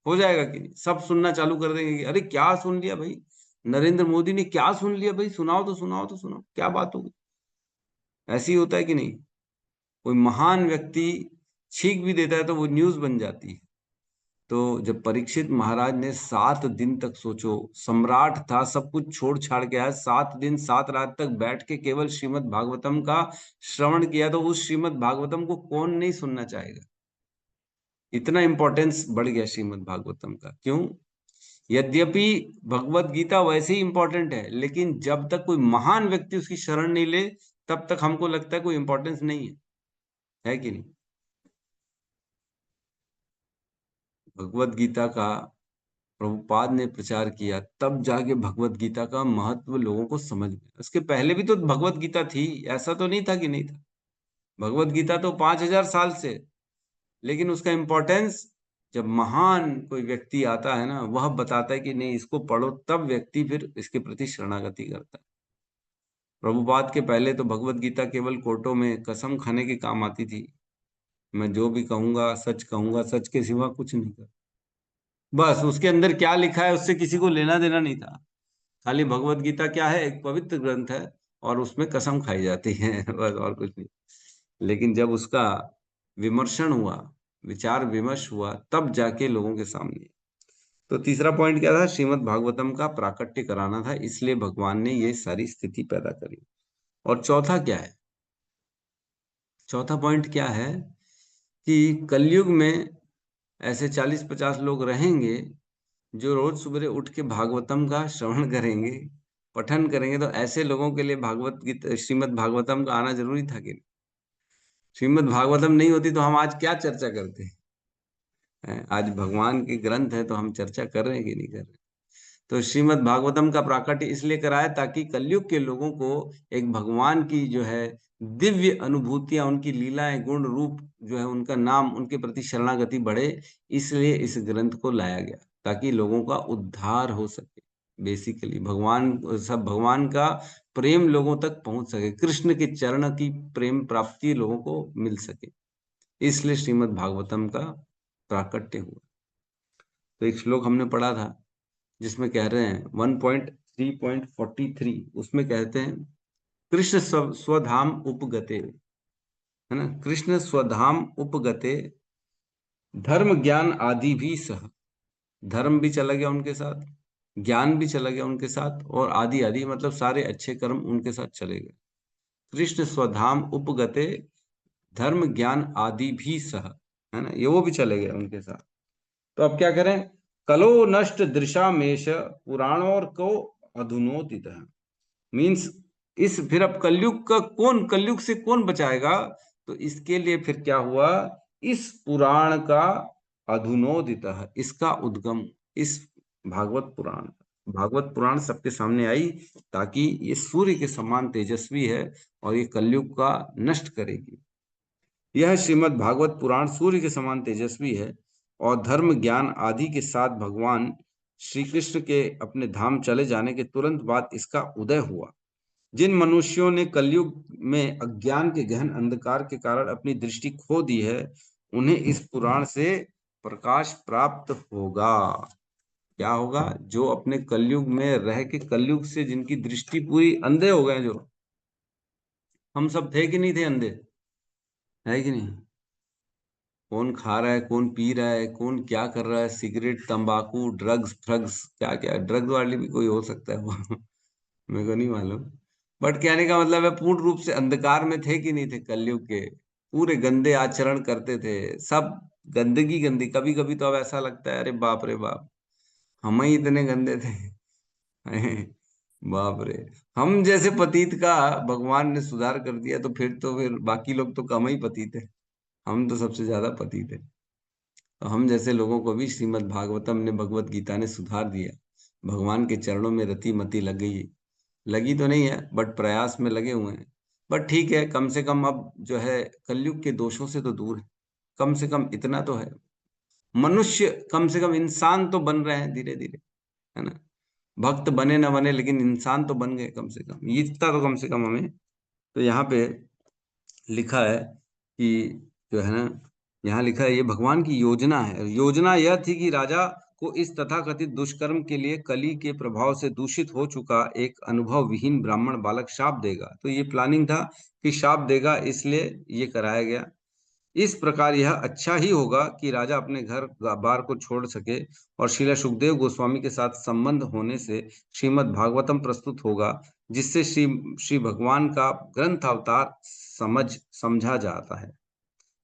हो जाएगा कि नहीं? सब सुनना चालू कर देंगे कि अरे क्या सुन लिया भाई, नरेंद्र मोदी ने क्या सुन लिया भाई, सुनाओ तो सुनाओ तो सुनाओ, क्या बात होगी। ऐसे ही होता है कि नहीं? कोई महान व्यक्ति छींक भी देता है तो वो न्यूज बन जाती है। तो जब परीक्षित महाराज ने 7 दिन तक, सोचो सम्राट था, सब कुछ छोड़ छाड़ के आया, 7 दिन 7 रात तक बैठ के केवल श्रीमद् भागवतम का श्रवण किया, तो उस श्रीमद् भागवतम को कौन नहीं सुनना चाहेगा। इतना इंपॉर्टेंस बढ़ गया श्रीमद् भागवतम का। क्यों? यद्यपि भगवत गीता वैसे ही इंपॉर्टेंट है, लेकिन जब तक कोई महान व्यक्ति उसकी शरण नहीं ले तब तक हमको लगता है कोई इंपॉर्टेंस नहीं है कि नहीं? भगवत गीता का प्रभुपाद ने प्रचार किया, तब जाके भगवत गीता का महत्व लोगों को समझ में। उसके पहले भी तो भगवत गीता थी, ऐसा तो नहीं था कि नहीं था। भगवत गीता तो 5000 साल से, लेकिन उसका इंपॉर्टेंस जब महान कोई व्यक्ति आता है ना, वह बताता है कि नहीं इसको पढ़ो, तब व्यक्ति फिर इसके प्रति शरणागति करता है। प्रभुपाद के पहले तो भगवत गीता केवल कोर्टों में कसम खाने के काम आती थी। मैं जो भी कहूंगा, सच के सिवा कुछ नहीं कर, बस उसके अंदर क्या लिखा है उससे किसी को लेना देना नहीं था। खाली भगवत गीता क्या है, एक पवित्र ग्रंथ है और उसमें कसम खाई जाती है बस, और कुछ नहीं। लेकिन जब उसका विमर्शन हुआ, विचार विमर्श हुआ, तब जाके लोगों के सामने। तो तीसरा पॉइंट क्या था? श्रीमद् भागवतम का प्राकट्य कराना था, इसलिए भगवान ने ये सारी स्थिति पैदा करी। और चौथा क्या है? चौथा पॉइंट क्या है कि कलयुग में ऐसे 40-50 लोग रहेंगे जो रोज सुबह उठ के भागवतम का श्रवण करेंगे, पठन करेंगे। तो ऐसे लोगों के लिए भागवत गीता, श्रीमद् भागवतम का आना जरूरी था कि नहीं? श्रीमद् भागवतम नहीं होती तो हम आज क्या चर्चा करते हैं? आज भगवान के ग्रंथ है तो हम चर्चा कर रहे हैं कि नहीं कर रहे? तो श्रीमद् भागवतम का प्राकट्य इसलिए कराया ताकि कलयुग के लोगों को एक भगवान की जो है दिव्य अनुभूतियां, उनकी लीलाएं, गुण रूप जो है, उनका नाम, उनके प्रति शरणागति बढ़े। इसलिए इस ग्रंथ को लाया गया ताकि लोगों का उद्धार हो सके। बेसिकली भगवान का प्रेम लोगों तक पहुंच सके, कृष्ण के चरण की प्रेम प्राप्ति लोगों को मिल सके, इसलिए श्रीमद् भागवतम का प्राकट्य हुआ। तो एक श्लोक हमने पढ़ा था जिसमें कह रहे हैं 1.3.43, उसमें कहते हैं कृष्ण स्वधाम उपगते, है ना, कृष्ण स्वधाम उपगते धर्म ज्ञान आदि भी सह। धर्म भी चला गया उनके साथ, ज्ञान भी चला गया उनके साथ, और आदि आदि मतलब सारे अच्छे कर्म उनके साथ चले गए। कृष्ण स्वधाम उपगते धर्म ज्ञान आदि भी सह, है ना, ये वो भी चले गए उनके साथ। तो अब क्या करें? कलो नष्ट दृशामेश पुराणोर को अधुनोदित, मीन्स इस फिर अब कलयुग से कौन बचाएगा? तो इसके लिए फिर क्या हुआ? इस पुराण का अधुनोदित, इसका उद्गम इस भागवत पुराण सबके सामने आई, ताकि ये सूर्य के समान तेजस्वी है और ये कलयुग का नष्ट करेगी। यह श्रीमद् भागवत पुराण सूर्य के समान तेजस्वी है और धर्म ज्ञान आदि के साथ भगवान श्री कृष्ण के अपने धाम चले जाने के तुरंत बाद इसका उदय हुआ। जिन मनुष्यों ने कलयुग में अज्ञान के गहन अंधकार के कारण अपनी दृष्टि खो दी है, उन्हें इस पुराण से प्रकाश प्राप्त होगा। क्या होगा? जो अपने कलयुग में रह के कलयुग से जिनकी दृष्टि पूरी अंधे हो गए, जो हम सब थे कि नहीं थे अंधे, है कि नहीं? कौन खा रहा है, कौन पी रहा है, कौन क्या कर रहा है, सिगरेट, तंबाकू, ड्रग्स, क्या क्या ड्रग्स वाली भी कोई हो सकता है वो मेरे को नहीं मालूम। बट कहने का मतलब है पूर्ण रूप से अंधकार में थे कि नहीं थे कलयुग के, पूरे गंदे आचरण करते थे, सब गंदगी। कभी कभी तो अब ऐसा लगता है अरे बाप रे बाप, हम ही इतने गंदे थे बाप रे, हम जैसे पतित का भगवान ने सुधार कर दिया तो फिर बाकी लोग तो कम ही पतित है, हम तो सबसे ज्यादा पतित है। तो हम जैसे लोगों को भी श्रीमद् भागवतम ने, भगवत गीता ने सुधार दिया। भगवान के चरणों में रति मति लगी तो नहीं है, बट प्रयास में लगे हुए हैं। बट ठीक है, कम से कम अब जो है कलयुग के दोषों से तो दूर है, कम से कम इतना तो है, मनुष्य कम से कम इंसान तो बन रहे हैं धीरे धीरे, है ना। भक्त बने न बने लेकिन इंसान तो बन गए कम से कम, इतना तो कम से कम हमें। तो यहाँ पे लिखा है कि जो है ना, यहाँ लिखा है ये भगवान की योजना है। योजना यह थी कि राजा को इस तथाकथित दुष्कर्म के लिए कली के प्रभाव से दूषित हो चुका एक अनुभव विहीन ब्राह्मण बालक शाप देगा। तो ये प्लानिंग था कि शाप देगा, इसलिए ये कराया गया। इस प्रकार यह अच्छा ही होगा कि राजा अपने घर बार को छोड़ सके और श्रील सुखदेव गोस्वामी के साथ संबंध होने से श्रीमद् भागवतम प्रस्तुत होगा, जिससे श्री भगवान का ग्रंथ अवतार समझा जाता है।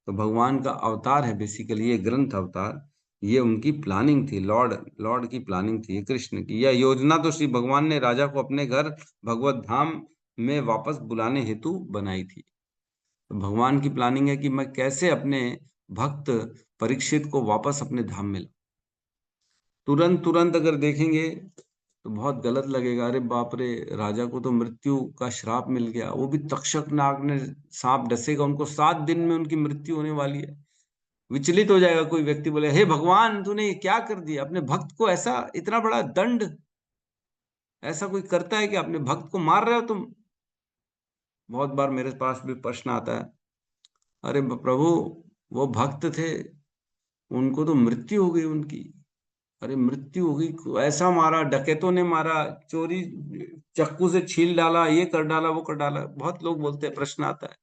तो भगवान का अवतार है बेसिकली ये ग्रंथ अवतार। ये उनकी प्लानिंग थी, लॉर्ड की प्लानिंग थी, ये कृष्ण की। यह योजना तो श्री भगवान ने राजा को अपने घर भगवत धाम में वापस बुलाने हेतु बनाई थी। तो भगवान की प्लानिंग है कि मैं कैसे अपने भक्त परीक्षित को वापस अपने धाम में लाऊं। तुरंत तुरंत अगर देखेंगे तो बहुत गलत लगेगा, अरे बाप रे, राजा को तो मृत्यु का श्राप मिल गया, वो भी तक्षक नाग ने सांप डसेगा उनको, 7 दिन में उनकी मृत्यु होने वाली है। विचलित हो जाएगा कोई व्यक्ति, बोले हे भगवान तूने ये क्या कर दिया, अपने भक्त को ऐसा इतना बड़ा दंड, ऐसा कोई करता है कि अपने भक्त को मार रहे हो तुम। बहुत बार मेरे पास भी प्रश्न आता है, अरे प्रभु वो भक्त थे, उनको तो मृत्यु हो गई उनकी, अरे मृत्यु हो गई, ऐसा मारा, डकैतों ने मारा, चोरी चाकू से छील डाला, ये कर डाला वो कर डाला। बहुत लोग बोलते हैं, प्रश्न आता है,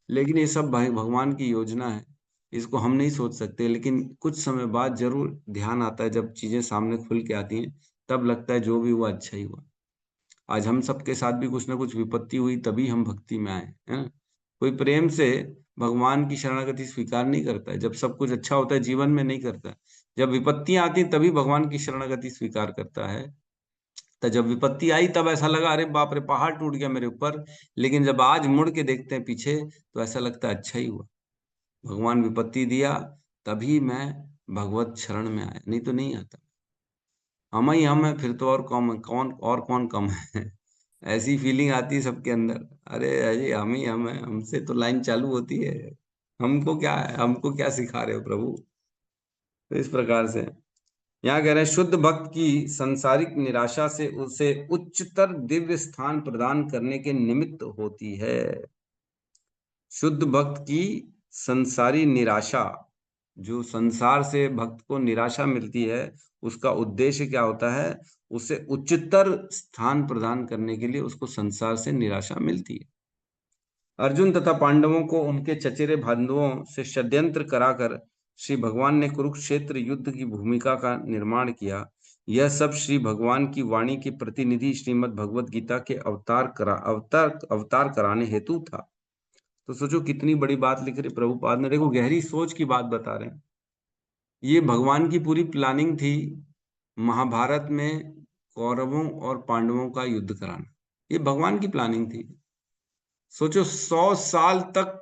लेकिन ये सब भाई भगवान की योजना है, इसको हम नहीं सोच सकते। लेकिन कुछ समय बाद जरूर ध्यान आता है, जब चीजें सामने खुल के आती हैं तब लगता है जो भी हुआ अच्छा ही हुआ। आज हम सबके साथ भी कुछ ना कुछ विपत्ति हुई, तभी हम भक्ति में आए, है ना। कोई प्रेम से भगवान की शरणागति स्वीकार नहीं करता है, जब सब कुछ अच्छा होता है जीवन में नहीं करता है। जब विपत्तियां आती तभी भगवान की शरणागति स्वीकार करता है। तो जब विपत्ति आई तब ऐसा लगा अरे बाप रे पहाड़ टूट गया मेरे ऊपर, लेकिन जब आज मुड़ के देखते हैं पीछे तो ऐसा लगता है अच्छा ही हुआ, भगवान विपत्ति दिया तभी मैं भगवत शरण में आया, नहीं तो नहीं आता। हम ही हम है, फिर तो और कौन कम है। ऐसी फीलिंग आती है सबके अंदर, अरे अजय हम ही हम है, हमसे तो लाइन चालू होती है, हमको क्या है, हमको क्या सिखा रहे हो प्रभु। तो इस प्रकार से यहाँ कह रहे हैं शुद्ध भक्त की संसारिक निराशा से उसे उच्चतर दिव्य स्थान प्रदान करने के निमित्त होती है। शुद्ध भक्त की संसारी निराशा, जो संसार से भक्त को निराशा मिलती है, उसका उद्देश्य क्या होता है, उसे उच्चतर स्थान प्रदान करने के लिए उसको संसार से निराशा मिलती है। अर्जुन तथा पांडवों को उनके चचेरे बंधुओं से षड्यंत्र कराकर श्री भगवान ने कुरुक्षेत्र युद्ध की भूमिका का निर्माण किया। यह सब श्री भगवान की वाणी के प्रतिनिधि श्रीमद् भगवत गीता के अवतार कराने हेतु था। तो सोचो कितनी बड़ी बात लिख रहे प्रभुपाद ने, देखो गहरी सोच की बात बता रहे हैं। ये भगवान की पूरी प्लानिंग थी, महाभारत में कौरवों और पांडवों का युद्ध कराना, ये भगवान की प्लानिंग थी। सोचो 100 साल तक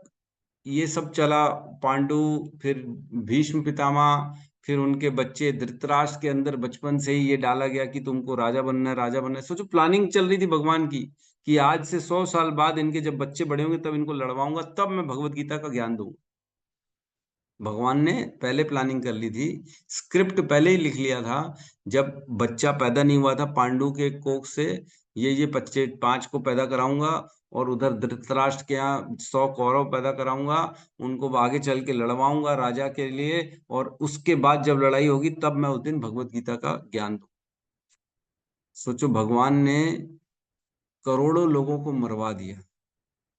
ये सब चला, पांडु, फिर भीष्म पितामह, फिर उनके बच्चे धृतराष्ट्र के अंदर बचपन से ही ये डाला गया कि तुमको राजा बनना है, राजा बनना है। सोचो प्लानिंग चल रही थी भगवान की कि आज से 100 साल बाद इनके जब बच्चे बड़े होंगे तब इनको लड़वाऊंगा, तब मैं भगवत गीता का ज्ञान दूंगा। भगवान ने पहले प्लानिंग कर ली थी, स्क्रिप्ट पहले ही लिख लिया था। जब बच्चा पैदा नहीं हुआ था पांडु के कोख से, ये बच्चे 5 को पैदा कराऊंगा और उधर धृतराष्ट्र के यहाँ 100 कौरव पैदा कराऊंगा, उनको आगे चल के लड़वाऊंगा राजा के लिए, और उसके बाद जब लड़ाई होगी तब मैं उस दिन भगवत गीता का ज्ञान दूं। सोचो भगवान ने करोड़ों लोगों को मरवा दिया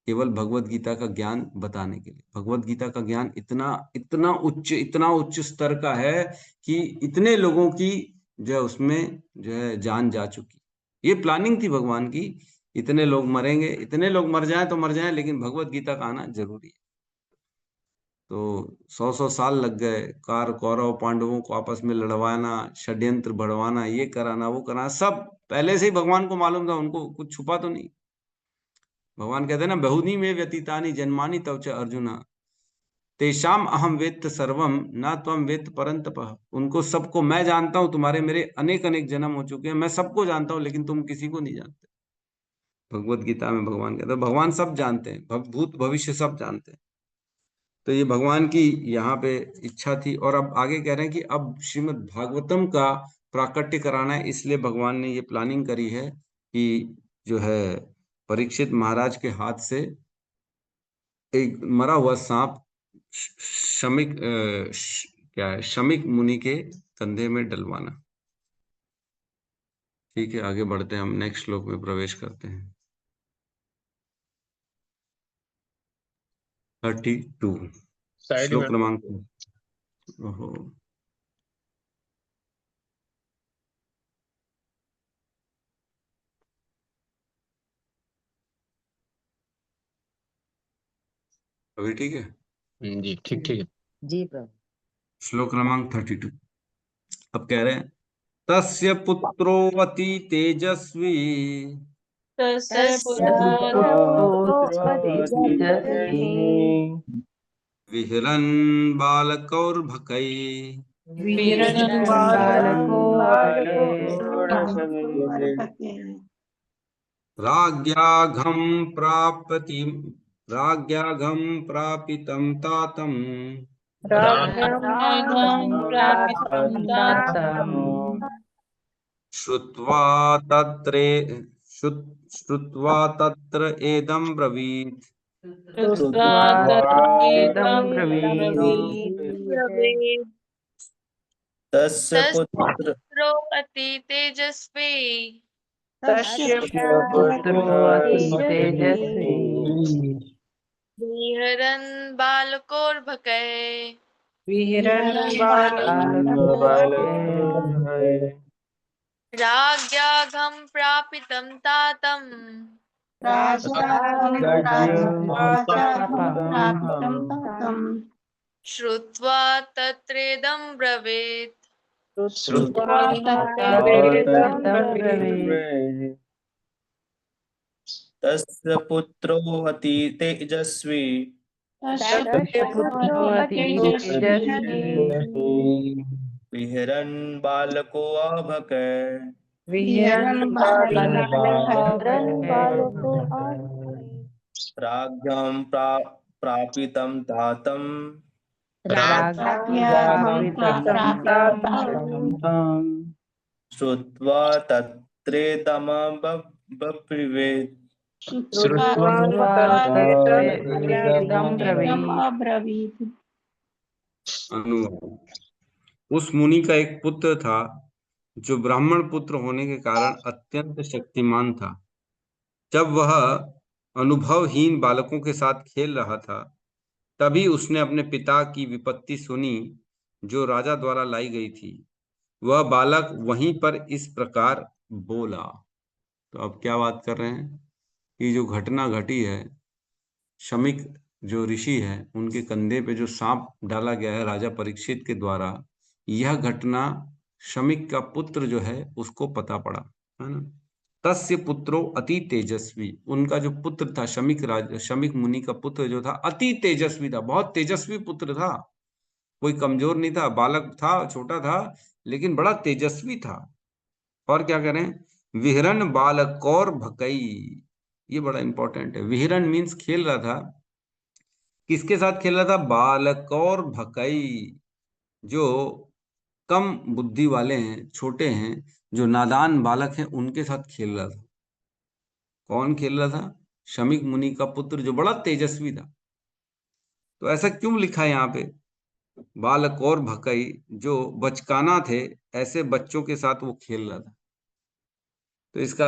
केवल भगवत गीता का ज्ञान बताने के लिए। भगवत गीता का ज्ञान इतना उच्च स्तर का है कि इतने लोगों की जो है उसमें जो है जान जा चुकी। ये प्लानिंग थी भगवान की, इतने लोग मरेंगे, इतने लोग मर जाएं तो मर जाएं, लेकिन भगवत गीता का आना जरूरी है। तो 100 साल लग गए, कौरव पांडवों को आपस में लड़वाना, षड्यंत्र बढ़वाना, ये कराना वो कराना, सब पहले से ही भगवान को मालूम था, उनको कुछ छुपा तो नहीं। भगवान कहते हैं ना, बहुनी में व्यतीतानि जन्मानि तव च अर्जुना तेषाम अहम वेत्त सर्वम न त्वम वेत्त परंतपः। उनको सबको मैं जानता हूं, तुम्हारे मेरे अनेक अनेक जन्म हो चुके हैं, मैं सबको जानता हूं, लेकिन तुम किसी को नहीं जानते। भगवत गीता में भगवान कहते हैं भगवान सब जानते हैं, भूत भविष्य सब जानते हैं। तो ये भगवान की यहाँ पे इच्छा थी। और अब आगे कह रहे हैं कि अब श्रीमद् भागवतम का प्राकट्य कराना है, इसलिए भगवान ने ये प्लानिंग करी है कि जो है परीक्षित महाराज के हाथ से एक मरा हुआ सांप शमिक क्या है, शमिक मुनि के कंधे में डलवाना। ठीक है, आगे बढ़ते हैं, हम नेक्स्ट श्लोक में प्रवेश करते हैं। 32 साइड में श्लोक क्रमांक। ओहो, अभी ठीक है? जी, ठीक ठीक है। जी प्रभु। श्लोक क्रमांक 32। अब कह रहे हैं, तस्य पुत्रो अति तेजस्वी तस्य विहरन् बालकौर्भकै राज्ञाघं प्रापितं तातम् श्रुत्वा तत्र एदं ब्रवीत्। तस्य पुत्र पुत्रो अति तेजस्वी विहरन् बालकोर्भकै राज्ञाघं प्रापितं तातम् श्रुत्वा तत्रेदं ब्रवीत्। तस्य पुत्रो अति तेजस्वी विहरन् बालको अभकै राज्ञां प्रापितं तातम् श्रुत्वा तत्रेदमब्रवीत्। अनुवाद। उस मुनि का एक पुत्र था जो ब्राह्मण पुत्र होने के कारण अत्यंत शक्तिमान था। जब वह अनुभवहीन बालकों के साथ खेल रहा था, तभी उसने अपने पिता की विपत्ति सुनी जो राजा द्वारा लाई गई थी। वह बालक वहीं पर इस प्रकार बोला। तो अब क्या बात कर रहे हैं कि जो घटना घटी है, शमिक जो ऋषि है उनके कंधे पे जो सांप डाला गया है राजा परीक्षित के द्वारा, यह घटना शमिक का पुत्र जो है उसको पता पड़ा, है ना। तस्य पुत्रो अति तेजस्वी, उनका जो पुत्र था शमिक मुनि का पुत्र जो था अति तेजस्वी था, बहुत तेजस्वी पुत्र था, कोई कमजोर नहीं था, बालक था, छोटा था, लेकिन बड़ा तेजस्वी था। और क्या करें, विहरन बालकौर भकई, ये बड़ा इंपॉर्टेंट है। विहरन मीन्स खेल रहा था, किसके साथ खेल रहा था? बालकौर भकई, जो कम बुद्धि वाले हैं, छोटे हैं, जो नादान बालक हैं, उनके साथ खेल रहा था। कौन खेल रहा था? शमिक मुनि का पुत्र जो बड़ा तेजस्वी था। तो ऐसा क्यों लिखा है यहाँ पे? बालक और भकई, जो बचकाना थे, ऐसे बच्चों के साथ वो खेल रहा था। तो इसका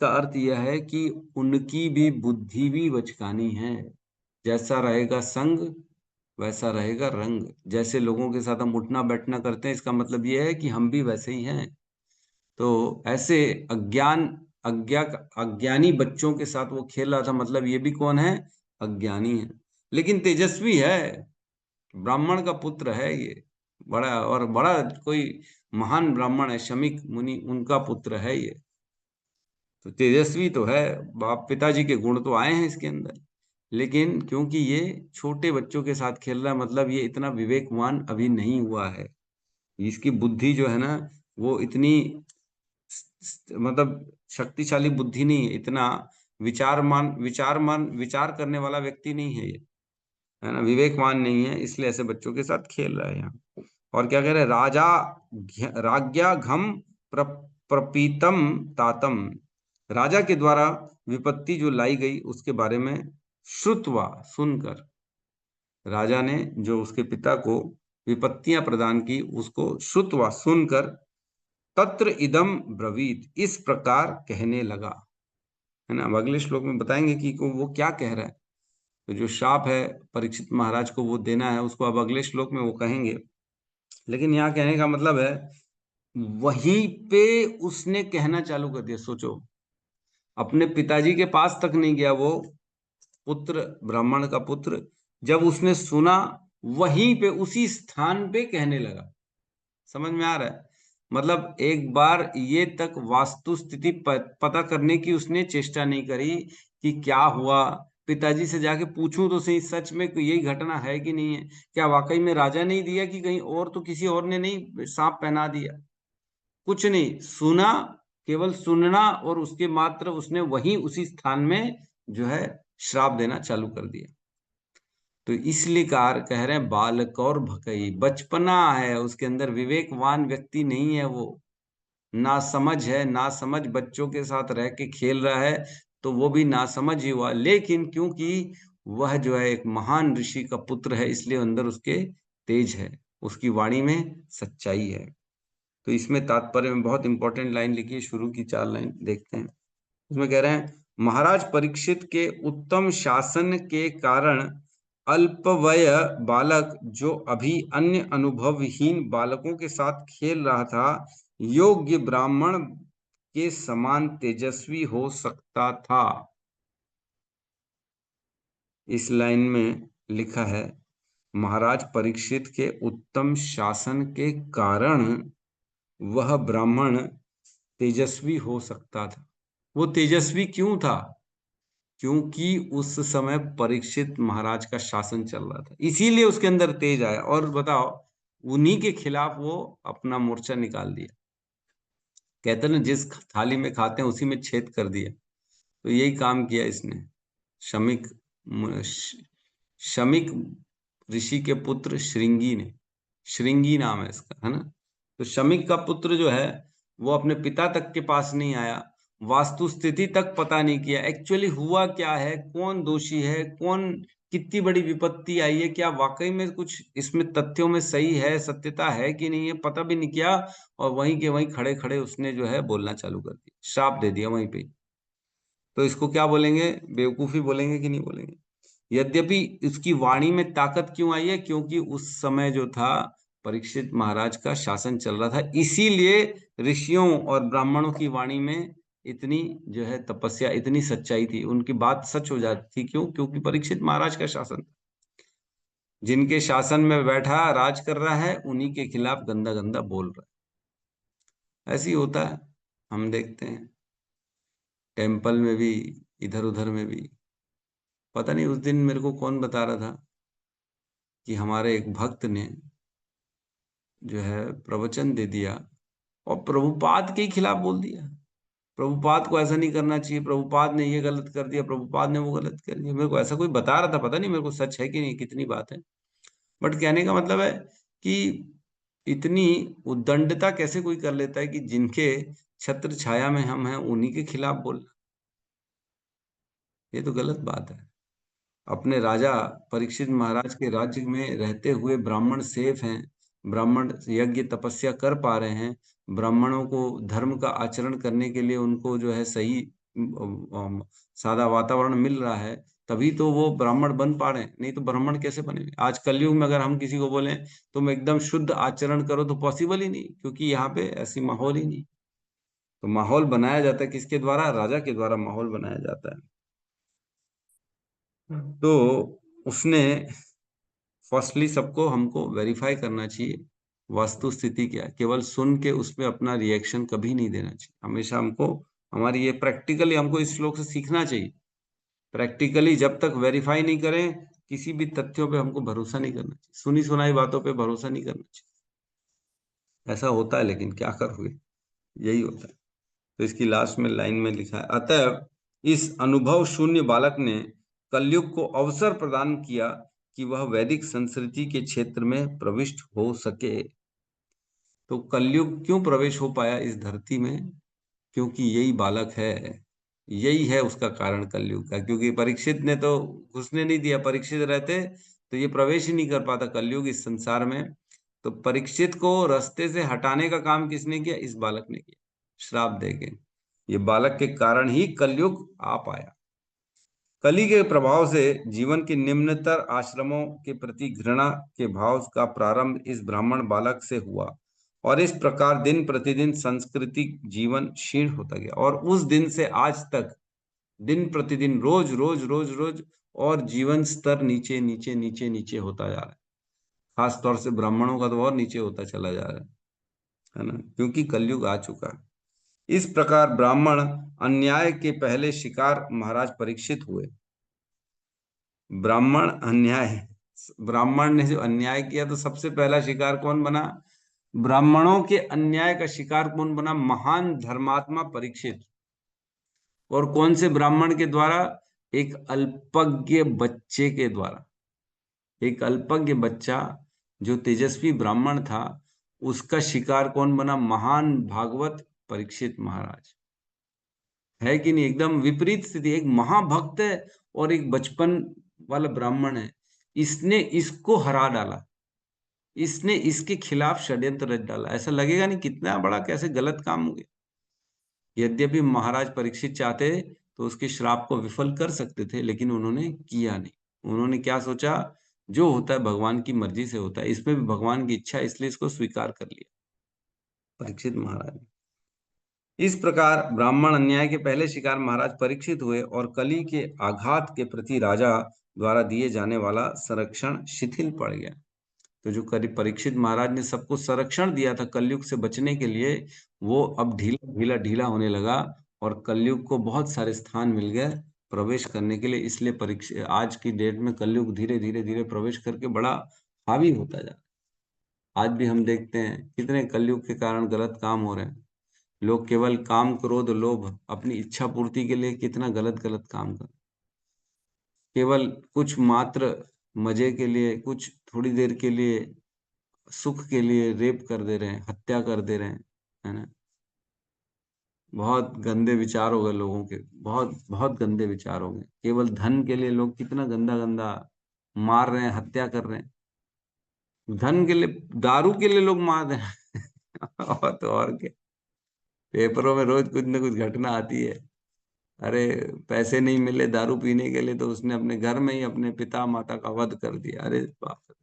अर्थ यह है कि उनकी भी बुद्धि भी बचकानी है। जैसा रहेगा संग वैसा रहेगा रंग। जैसे लोगों के साथ हम उठना बैठना करते हैं, इसका मतलब यह है कि हम भी वैसे ही हैं। तो ऐसे अज्ञानी बच्चों के साथ वो खेल रहा था, मतलब ये भी कौन है? अज्ञानी है, लेकिन तेजस्वी है, ब्राह्मण का पुत्र है ये, बड़ा कोई महान ब्राह्मण है शमिक मुनि, उनका पुत्र है ये। तो तेजस्वी तो है, बाप पिताजी के गुण तो आए हैं इसके अंदर, लेकिन क्योंकि ये छोटे बच्चों के साथ खेल रहा है, मतलब ये इतना विवेकवान अभी नहीं हुआ है। इसकी बुद्धि जो है ना, वो इतनी मतलब शक्तिशाली बुद्धि नहीं है, इतना विचार करने वाला व्यक्ति नहीं है ये, है ना, विवेकवान नहीं है, इसलिए ऐसे बच्चों के साथ खेल रहा है यहाँ। और क्या कह रहे, राजा राज्ञा घम प्रपीतम तातम, राजा के द्वारा विपत्ति जो लाई गई उसके बारे में श्रुतवा, सुनकर, राजा ने जो उसके पिता को विपत्तियां प्रदान की उसको श्रुतवा, सुनकर, तत्र इदम ब्रवीत, इस प्रकार कहने लगा, है ना। अब अगले श्लोक में बताएंगे कि वो क्या कह रहा है। तो जो शाप है परीक्षित महाराज को वो देना है, उसको अब अगले श्लोक में वो कहेंगे। लेकिन यहाँ कहने का मतलब है वहीं पे उसने कहना चालू कर दिया। सोचो, अपने पिताजी के पास तक नहीं गया वो पुत्र, ब्राह्मण का पुत्र, जब उसने सुना वहीं पे उसी स्थान पे कहने लगा। समझ में आ रहा है? मतलब एक बार ये तक वास्तु स्थिति पता करने की उसने चेष्टा नहीं करी कि क्या हुआ, पिताजी से जाके पूछूं तो सही सच में यही घटना है कि नहीं है, क्या वाकई में राजा नहीं दिया कि कहीं और तो किसी और ने नहीं सांप पहना दिया। कुछ नहीं सुना, केवल सुनना, और उसके मात्र उसने वहीं उसी स्थान में जो है श्राप देना चालू कर दिया। तो इसलिए कह रहे हैं बालक और भकई, बचपना है उसके अंदर, विवेकवान व्यक्ति नहीं है वो, ना समझ है, ना समझ बच्चों के साथ रह के खेल रहा है तो वो भी ना समझ ही हुआ। लेकिन क्योंकि वह जो है एक महान ऋषि का पुत्र है इसलिए अंदर उसके तेज है, उसकी वाणी में सच्चाई है। तो इसमें तात्पर्य में बहुत इंपॉर्टेंट लाइन लिखी है, शुरू की 4 लाइन देखते हैं। उसमें कह रहे हैं महाराज परीक्षित के उत्तम शासन के कारण अल्पवय बालक जो अभी अन्य अनुभवहीन बालकों के साथ खेल रहा था योग्य ब्राह्मण के समान तेजस्वी हो सकता था। इस लाइन में लिखा है महाराज परीक्षित के उत्तम शासन के कारण वह ब्राह्मण तेजस्वी हो सकता था। वो तेजस्वी क्यों था? क्योंकि उस समय परीक्षित महाराज का शासन चल रहा था, इसीलिए उसके अंदर तेज आया। और बताओ, उन्हीं के खिलाफ वो अपना मोर्चा निकाल दिया। कहते ना जिस थाली में खाते हैं उसी में छेद कर दिया। तो यही काम किया इसने। शमिक ऋषि के पुत्र श्रृंगी ने, श्रृंगी नाम है इसका, है ना। तो शमिक का पुत्र जो है वो अपने पिता तक के पास नहीं आया, वास्तु स्थिति तक पता नहीं किया, एक्चुअली हुआ क्या है, कौन दोषी है, कौन, कितनी बड़ी विपत्ति आई है, क्या वाकई में कुछ इसमें तथ्यों में सही है, सत्यता है कि नहीं है, पता भी नहीं किया। और वहीं के वहीं खड़े खड़े उसने जो है बोलना चालू कर दिया, श्राप दे दिया वहीं पे। तो इसको क्या बोलेंगे? बेवकूफी बोलेंगे कि नहीं बोलेंगे? यद्यपि इसकी वाणी में ताकत क्यों आई है? क्योंकि उस समय जो था परीक्षित महाराज का शासन चल रहा था, इसीलिए ऋषियों और ब्राह्मणों की वाणी में इतनी जो है तपस्या, इतनी सच्चाई थी, उनकी बात सच हो जाती थी। क्यों? क्योंकि परीक्षित महाराज का शासन, जिनके शासन में बैठा राज कर रहा है उन्हीं के खिलाफ गंदा गंदा बोल रहा है। ऐसे ही होता है, हम देखते हैं टेम्पल में भी, इधर उधर में भी। पता नहीं उस दिन मेरे को कौन बता रहा था कि हमारे एक भक्त ने जो है प्रवचन दे दिया और प्रभुपाद के खिलाफ बोल दिया, प्रभुपाद को ऐसा नहीं करना चाहिए, प्रभुपाद ने ये गलत कर दिया, प्रभुपाद ने वो गलत कर दिया। मेरे को ऐसा कोई बता रहा था, पता नहीं मेरे को सच है कि नहीं, कितनी बात है। बट कहने का मतलब है कि इतनी उद्दंडता कैसे कोई कर लेता है कि जिनके छत्र छाया में हम हैं उन्हीं के खिलाफ बोलना, ये तो गलत बात है। अपने राजा परीक्षित महाराज के राज्य में रहते हुए ब्राह्मण सेफ हैं, ब्राह्मण यज्ञ तपस्या कर पा रहे हैं, ब्राह्मणों को धर्म का आचरण करने के लिए उनको जो है सही सादा वातावरण मिल रहा है, तभी तो वो ब्राह्मण बन पा रहे हैं, नहीं तो ब्राह्मण कैसे बनेंगे? आज कलयुग में अगर हम किसी को बोलें तुम एकदम शुद्ध आचरण करो तो पॉसिबल ही नहीं, क्योंकि यहाँ पे ऐसी माहौल ही नहीं। तो माहौल बनाया जाता है किसके द्वारा? राजा के द्वारा माहौल बनाया जाता है। तो उसने फर्स्टली सबको हमको वेरीफाई करना चाहिए वास्तु स्थिति क्या है, केवल सुन के उसमें अपना रिएक्शन कभी नहीं देना चाहिए। हमेशा हमको हमारी ये प्रैक्टिकली हमको इस श्लोक से सीखना चाहिए। प्रैक्टिकली जब तक वेरीफाई नहीं करें किसी भी तथ्यों पे हमको भरोसा नहीं करना चाहिए, सुनी सुनाई बातों पे भरोसा नहीं करना चाहिए। ऐसा होता है लेकिन क्या करोगे, यही होता है। तो इसकी लास्ट में लाइन में लिखा है अतः इस अनुभव शून्य बालक ने कलयुग को अवसर प्रदान किया कि वह वैदिक संस्कृति के क्षेत्र में प्रविष्ट हो सके। तो कलयुग क्यों प्रवेश हो पाया इस धरती में? क्योंकि यही बालक है, यही है उसका कारण कलयुग का। क्योंकि परीक्षित ने तो घुसने नहीं दिया, परीक्षित रहते तो ये प्रवेश ही नहीं कर पाता कलयुग इस संसार में। तो परीक्षित को रास्ते से हटाने का काम किसने किया? इस बालक ने किया, श्राप देके। ये बालक के कारण ही कलयुग आ पाया। कली के प्रभाव से जीवन के निम्नतर आश्रमों के प्रति घृणा के भाव का प्रारंभ इस ब्राह्मण बालक से हुआ, और इस प्रकार दिन प्रतिदिन सांस्कृतिक जीवन क्षीण होता गया। और उस दिन से आज तक दिन प्रतिदिन रोज रोज रोज रोज और जीवन स्तर नीचे नीचे नीचे नीचे होता जा रहा है। खास तौर से ब्राह्मणों का तो और नीचे होता चला जा रहा है ना, क्योंकि कलयुग आ चुका है। इस प्रकार ब्राह्मण अन्याय के पहले शिकार महाराज परीक्षित हुए। ब्राह्मण अन्याय, ब्राह्मण ने जो अन्याय किया तो सबसे पहला शिकार कौन बना? ब्राह्मणों के अन्याय का शिकार कौन बना? महान धर्मात्मा परीक्षित। और कौन से ब्राह्मण के द्वारा? एक अल्पज्ञ बच्चे के द्वारा। एक अल्पज्ञ बच्चा जो तेजस्वी ब्राह्मण था, उसका शिकार कौन बना? महान भागवत परीक्षित महाराज। है कि नहीं? एकदम विपरीत स्थिति। एक महाभक्त है और एक बचपन वाला ब्राह्मण है, इसने इसको हरा डाला, इसने इसके खिलाफ षड्यंत्र रच डाला। ऐसा लगेगा नहीं कितना बड़ा, कैसे गलत काम हो गया। यद्यपि महाराज परीक्षित चाहते तो उसके श्राप को विफल कर सकते थे, लेकिन उन्होंने किया नहीं। उन्होंने क्या सोचा? जो होता है भगवान की मर्जी से होता है, इसमें भी भगवान की इच्छा, इसलिए इसको स्वीकार कर लिया परीक्षित महाराज। इस प्रकार ब्राह्मण अन्याय के पहले शिकार महाराज परीक्षित हुए, और कली के आघात के प्रति राजा द्वारा दिए जाने वाला संरक्षण शिथिल पड़ गया। तो जो परीक्षित महाराज ने सबको संरक्षण दिया था कलयुग से बचने के लिए, वो अब ढीला ढीला ढीला होने लगा, और कलयुग को बहुत सारे स्थान मिल गए प्रवेश करने के लिए। इसलिए परीक्षित आज की डेट में कलयुग धीरे धीरे धीरे प्रवेश करके बड़ा हावी होता जा रहा है। आज भी हम देखते हैं कितने कलयुग के कारण गलत काम हो रहे हैं। लोग केवल काम, क्रोध, लोभ, अपनी इच्छा पूर्ति के लिए कितना गलत गलत काम कर, केवल कुछ मात्र मजे के लिए, कुछ थोड़ी देर के लिए, सुख के लिए रेप कर दे रहे हैं, हत्या कर दे रहे हैं, है ना। बहुत गंदे विचार हो गए लोगों के, बहुत बहुत गंदे विचार हो गए। केवल धन के लिए लोग कितना गंदा गंदा मार रहे हैं, हत्या कर रहे हैं। धन के लिए, दारू के लिए लोग मार रहे हैं और तो और क्या, पेपरों में रोज कुछ न कुछ घटना आती है। अरे पैसे नहीं मिले दारू पीने के लिए, तो उसने अपने घर में ही अपने पिता माता का वध कर दिया। अरे बाप रे।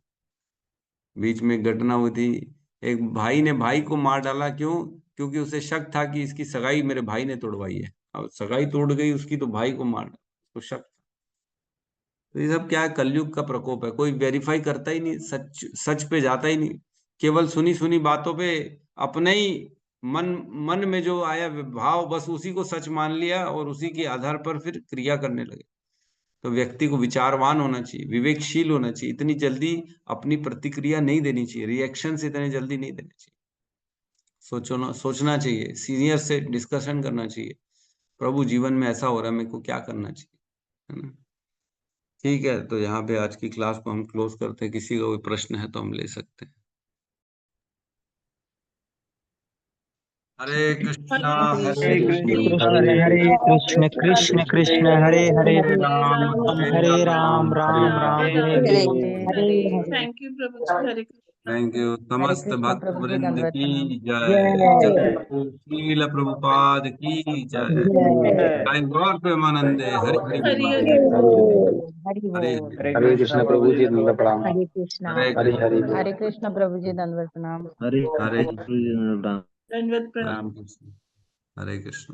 बीच में घटना हुई थी, एक भाई ने भाई को मार डाला। क्यों? क्योंकि उसे शक था कि इसकी सगाई मेरे भाई ने तोड़वाई है। अब सगाई तोड़ गई उसकी, तो भाई को मार डाला, उसको शक था। तो ये सब क्या है? कलयुग का प्रकोप है। कोई वेरीफाई करता ही नहीं, सच सच पे जाता ही नहीं। केवल सुनी सुनी बातों पे अपने ही मन मन में जो आया भाव, बस उसी को सच मान लिया, और उसी के आधार पर फिर क्रिया करने लगे। तो व्यक्ति को विचारवान होना चाहिए, विवेकशील होना चाहिए। इतनी जल्दी अपनी प्रतिक्रिया नहीं देनी चाहिए, रिएक्शन से इतने जल्दी नहीं देना चाहिए। सोचना चाहिए, सीनियर से डिस्कशन करना चाहिए, प्रभु जीवन में ऐसा हो रहा है, मेरे को क्या करना चाहिए, है ना। ठीक है, तो यहाँ पे आज की क्लास को हम क्लोज करते हैं। किसी का कोई प्रश्न है तो हम ले सकते हैं। हरे कृष्णा हरे कृष्णा हरे कृष्ण कृष्ण कृष्ण हरे हरे राम हरे राम राम राम हरे हरे थैंक यू प्रभु जी। हरे कृष्ण। Thank you. समस्त कृष्ण भक्त प्रभु जी, वृंद दंडवत की प्रणाम। जय। जय। श्रील प्रभुपाद की जय। जय गौर प्रेमानंदे। हरि हरि हरि बोल। हरि हरि हरे बोल। हरे कृष्ण प्रभु जी दंडवत प्रणाम। हरे कृष्णा। हरे हरे हरि हरे कृष्ण प्रभु जी, दंडवत प्रणाम। हरे दंडवत प्रणाम। राम कृष्ण। हरे कृष्ण।